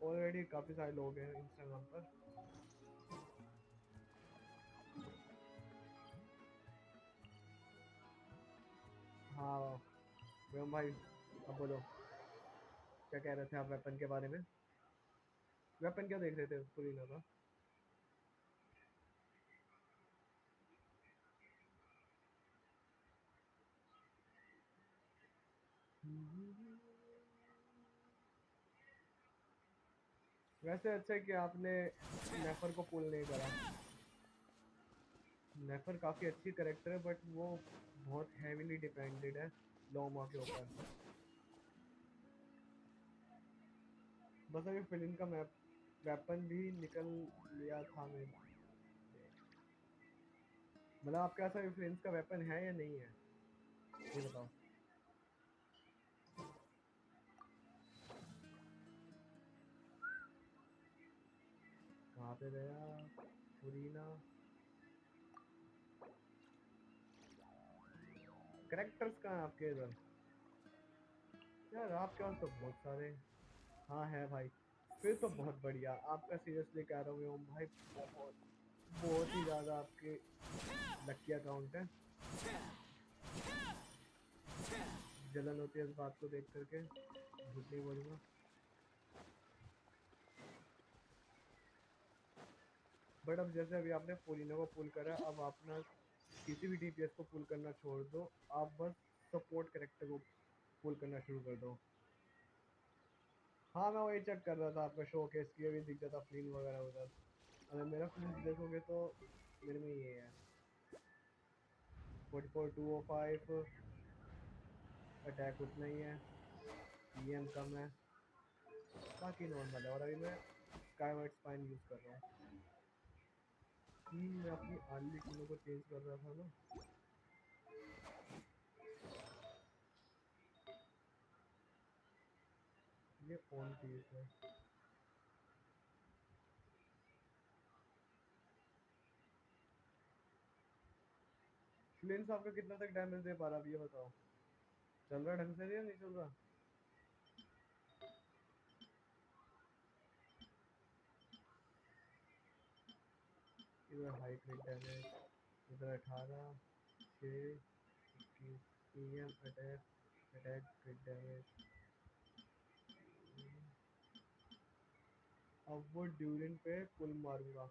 ऑलरेडी काफी सारे लोग हैं इंस्टाग्राम पर। हाँ वेम भाई, अब बोलो क्या कह रहे थे आप वेपन के बारे में? वेपन क्या देख रहे थे पूरी का? वैसे अच्छा है कि आपने नेफर को पुल नहीं करा। नेफर काफी अच्छी करेक्टर है, बट वो बहुत हैवीली डिपेंडेड है लोमा के ऊपर। बस अभी फिलिन का मैप वेपन भी निकल लिया था मैंने। मतलब आपके पास अभी फिलिन का वेपन है या नहीं है, ये बताओ। कहाँ पे गया फ्रीना? करेक्टर्स कहाँ हैं आपके इधर? यार आपके पास तो बहुत सारे। हाँ है भाई, फिर तो बहुत बढ़िया। आपका सीरियसली कह रहा हूँ भाई, बहुत बहुत ही ज़्यादा आपके लकी अकाउंट है। जलन होती है इस बात को देख करके, झूठ नहीं बोलूँगा। बट अब जैसे अभी आपने फोलिनो को पुल करा, अब अपना किसी भी डीपीएस को पुल करना छोड़ दो, आप बस सपोर्ट कैरेक्टर को पुल करना शुरू कर दो। हाँ मैं वही चेक कर रहा था, आपका शो केस की भी दिख जाता फ्लीन वगैरह उधर। अगर मेरा फ्लीन देखोगे तो मेरे में ये है 44,205, अटैक उतना ही है, पीएम कम है, बाकी नॉर्मल है। और अभी मैं स्काईवर्ड स्पाइन यूज़ कर रहा हूँ। मैं अपनी आर्ली टीमों को चेंज कर रहा था ना। ये फोन पीस है। फ्लिंस आपका कितना तक डैमेज दे पा रहा है ये बताओ, चल रहा ढंग से या नहीं चल रहा? इधर हाई क्रिट डैमेज, इधर 18 6 21 EM अटैक क्रिट डैमेज। अब वो ड्यूरिन पे पुल मारूंगा।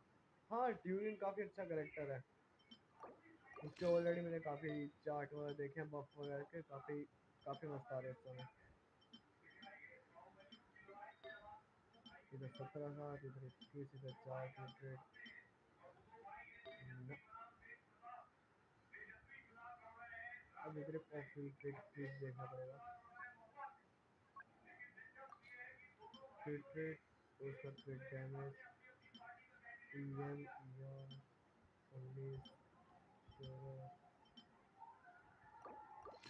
हाँ ड्यूरिन काफी अच्छा कैरेक्टर है, उसके ऑलरेडी मैंने काफी चार्ट वगैरह देखे हैं, बफ वगैरह के काफी काफी मस्त आ रहे हैं इस समय। इधर 17 सात, इधर 21, इधर 4 क्रिट। अब इधर फुल क्रिट देखना पड़ेगा। क्रिट उसका क्रिट डैमेज EM 19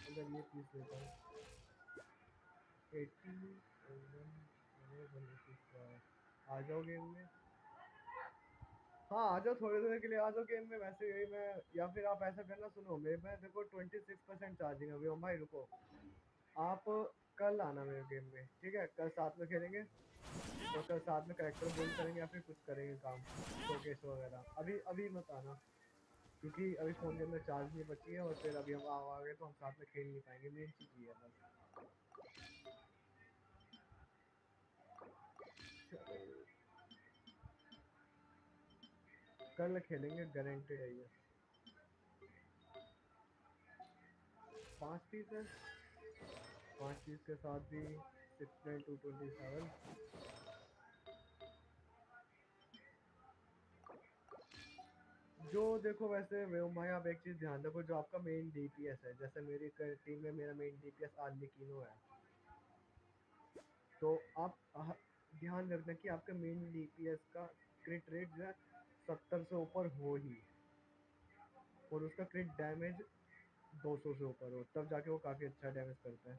अगर ये पीस लेता हूँ 80 आ जाओ गेम में। हाँ आ जाओ थोड़ी देर के लिए आ जाओ गेम में। वैसे यही मैं, या फिर आप ऐसा करना, सुनो मेरे में देखो 26% चार्जिंग अभी। भाई रुको, आप कल आना मेरे गेम में, ठीक है? कल साथ में खेलेंगे और कल साथ में कैरेक्टर बिल्ड करेंगे या फिर कुछ करेंगे काम, शोकेस वगैरह। अभी अभी मत आना क्योंकि अभी फ़ोन के अंदर चार्ज नहीं बची है और फिर अभी हम आ गए तो हम साथ में खेल नहीं पाएंगे। मेन चीज़ ये है बस। कल खेलेंगे, गारंटेड है ये। 5 पीस है, 5 पीस के साथ भी 6.227। जो देखो वैसे भाई आप एक चीज़ ध्यान रखो, जो आपका मेन DPS है, जैसे मेरी टीम में मेरा मेन DPS आर्लिकीनो है, तो आप ध्यान रखना कि आपके मेन DPS का क्रिट रेट जो है 70 से ऊपर हो ही, और उसका क्रिट डैमेज 200 से ऊपर हो, तब जाके वो काफ़ी अच्छा डैमेज करता है।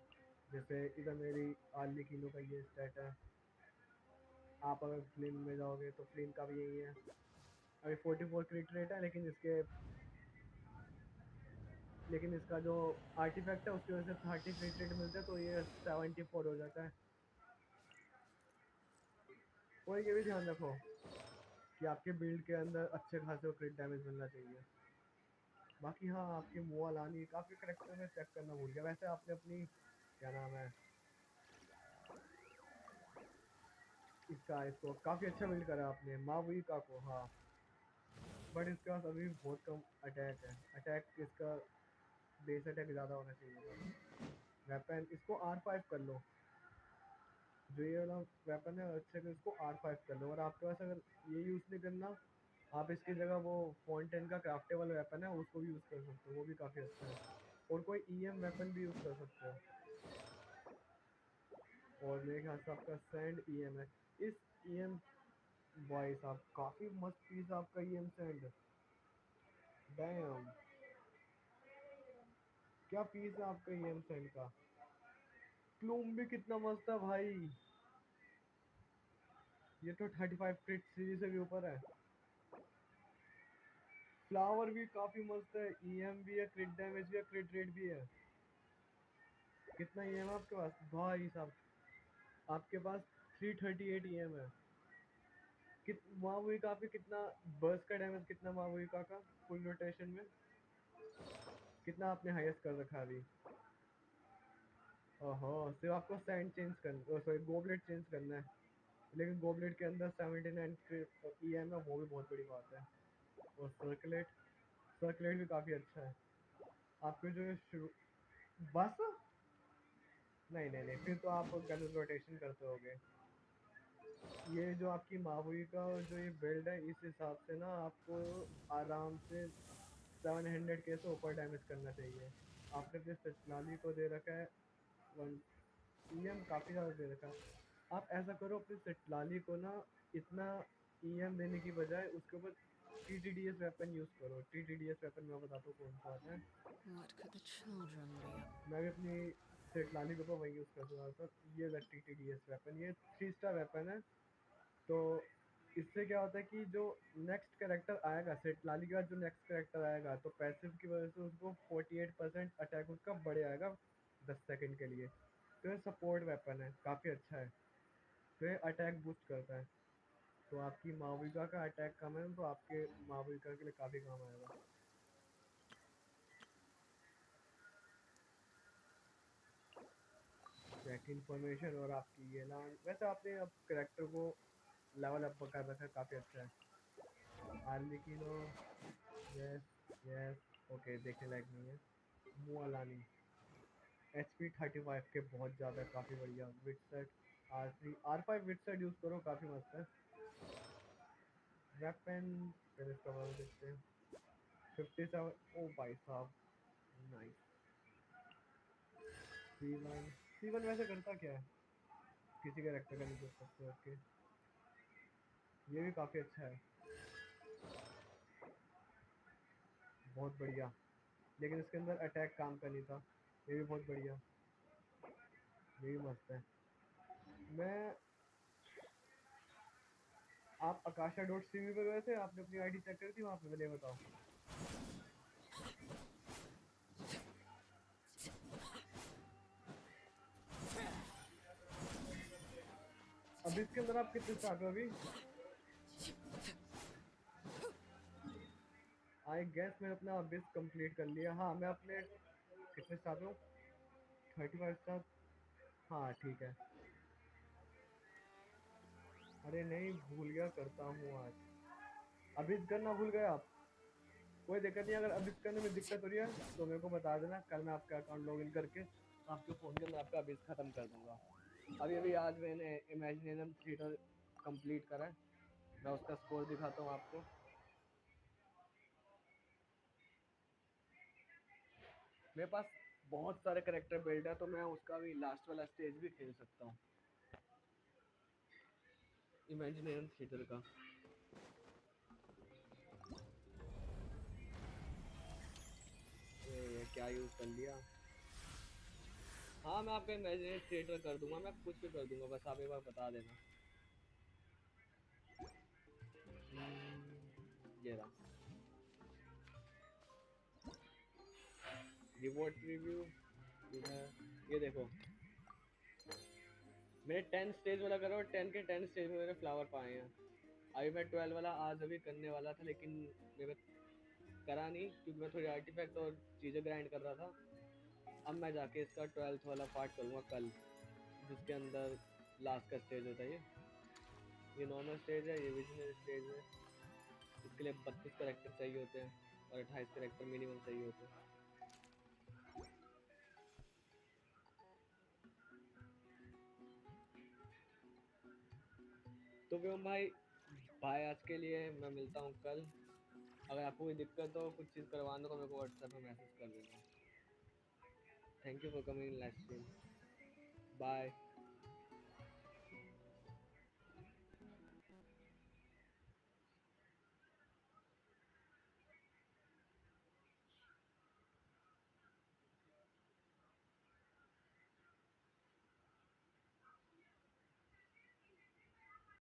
जैसे इधर मेरी आर्लिकीनो का ये स्टैट है। आप अगर फ्लिन में जाओगे तो फ्लिन का भी यही है। अभी 44 क्रिट रेट है, लेकिन इसका जो आर्टिफैक्ट है उसकी वजह से 30 क्रिट रेट मिलता है, तो ये 74 हो जाता है। और ये भी ध्यान रखो कि आपके बिल्ड के अंदर अच्छे खासे क्रिट डैमेज मिलना चाहिए। बाकी हाँ, आपकी मुआ लानी काफ़ी करेक्टर में चेक करना भूल गया। वैसे आपने अपनी क्या नाम है इसको काफ़ी अच्छा बिल्ड करा आपने, मावई का को। हाँ बट इसके पास अभी बहुत कम अटैक है। अटैक इसका बेस अटैक ज़्यादा होना चाहिए। वेपन इसको R5 कर लो, जो ये वाला वेपन है अच्छे से इसको R5 कर लो। और आपके पास अगर ये यूज़ नहीं करना, आप इसकी जगह वो फाउंटेन का क्राफ्टेबल वेपन है उसको भी यूज़ कर सकते हो, वो भी काफ़ी अच्छा है। और कोई EM वेपन भी यूज़ कर सकते हो। और मेरे ख्याल से आपका सैंड EM है। इस EM बॉय साहब काफ़ी मस्त पीस आपका EM सैंड। डैम क्या पीस है आपका EM सैंड का। प्लूम भी कितना मस्त है भाई, ये तो 35 क्रिट सीरीज से भी ऊपर है। फ्लावर भी काफी मस्त है, EM भी है, क्रिट डैमेज भी है, क्रिट रेट भी है। कितना EM है आपके पास भाई साहब? आपके पास 338 EM है। मावुई का पे कितना बर्स्ट का डैमेज, कितना मावुई का फुल रोटेशन में कितना आपने हाईएस्ट कर रखा है अभी? ओहो, सिर्फ आपको सैंड चेंज करना, सॉरी गोबलेट चेंज करना है। लेकिन गोबलेट के अंदर 79 EM है, वो भी बहुत बड़ी बात है। और सर्कुलेट भी काफ़ी अच्छा है। आपके जो शुरू बस नहीं नहीं नहीं, फिर तो आप गलत रोटेशन करते होगे। ये जो आपकी मावुई का जो ये बिल्ड है, इस हिसाब से ना आपको आराम से 700 के से ऊपर डैमेज करना चाहिए। आपने अपने सचनाली को दे रखा है 1 EM, काफ़ी ज़्यादा दे रखा है। आप ऐसा करो, अपनी सटलाली को ना इतना EM देने की बजाय उसके ऊपर TTDS वेपन यूज़ करो। TTDS वेपन मैं बताता हूँ कौन सा आता है। What could the children be up? मैं भी अपनी सेट लाने के ऊपर वही यूज़ कर दूँगा सर। ये TTDS वेपन, ये 3 स्टार वेपन है। तो इससे क्या होता है कि जो नेक्स्ट कैरेक्टर आएगा, सेट लाली के बाद जो नेक्स्ट कैरेक्टर आएगा, तो पैसिव की वजह से उसको 48% अटैक उसका बढ़ जाएगा 10 सेकंड के लिए। तो ये सपोर्ट वेपन है, काफ़ी अच्छा है। तो ये अटैक बूस्ट करता है। तो आपकी माविका का अटैक कम है तो आपके माविका के लिए काफ़ी काम आएगा। चेक इन्फॉर्मेशन और आपकी ये लैंड, वैसे आपने अब कैरेक्टर को लेवल अप कर रखा है, काफ़ी अच्छा है। आर्लिकिनो, यस यस, ओके, देखने लायक नहीं है। मुआलानी HP 35 के बहुत ज़्यादा, काफ़ी बढ़िया। विट सेट R3 R5 विट सेट यूज़ करो, काफ़ी मस्त है। वेपन पहले इसका वाला देखते हैं। 57, ओ भाई साहब, नाइस। C1 वैसे करता क्या है? किसी कैरेक्टर का नहीं कर सकते। ओके, ये भी काफ़ी अच्छा है, बहुत बढ़िया। लेकिन इसके अंदर अटैक काम का नहीं था। ये भी बहुत बढ़िया, ये भी मस्त है। मैं आप akasha.cv पे गए थे, आपने अपनी आईडी चेक करी थी वहाँ पे? मुझे बताओ। अभी इसके अंदर आप कितने स्टार हो अभी? आई गेस मैंने अपना अबिस कंप्लीट कर लिया। हाँ, मैं अपने कितने स्टार हूँ? 35 स्टार। हाँ ठीक है। अरे नहीं, भूल गया, करता हूँ आज। अबिस करना भूल गए आप? कोई दिक्कत नहीं, अगर अबिस करने में दिक्कत हो रही है तो मेरे को बता देना, कल मैं आपका अकाउंट लॉगिन करके आपके फ़ोन के अंदर आपका अबिस ख़त्म कर दूँगा। अभी अभी आज मैंने इमेजिनेरियम थिएटर कंप्लीट करा है, मैं उसका स्कोर दिखाता हूँ आपको। मेरे पास बहुत सारे करेक्टर बिल्ड है, तो मैं उसका भी लास्ट वाला स्टेज भी खेल सकता हूँ, इमेजिनेरियम थिएटर का। ये क्या यूज़ कर लिया? हाँ, मैं आपका इमेजिनेरियम थिएटर कर दूंगा, मैं कुछ भी कर दूंगा, बस आप एक बार बता देना। ये रहा रिवॉर्ड रिव्यू इधर, ये देखो मैंने 10 स्टेज वाला करा और 10 के 10 स्टेज में मैंने फ्लावर पाए हैं। अभी मैं 12 वाला आज अभी करने वाला था, लेकिन मैंने करा नहीं क्योंकि मैं थोड़ी आर्टिफैक्ट और चीज़ें ग्राइंड कर रहा था। अब मैं जाके इसका 12th वाला पार्ट करूँगा कल, जिसके अंदर लास्ट का स्टेज होता है। ये नॉर्मल स्टेज है, ये विजनरी स्टेज है। इसके लिए 32 कैरेक्टर चाहिए होते हैं और 28 कैरेक्टर मिनिमम चाहिए होते हैं। तो व्योम भाई, बाय आज के लिए, मैं मिलता हूँ कल। अगर आपको कोई दिक्कत हो, कुछ चीज़ करवाना हो तो मेरे को व्हाट्सएप पे मैसेज कर देना। Thank you for coming in live stream. Bye.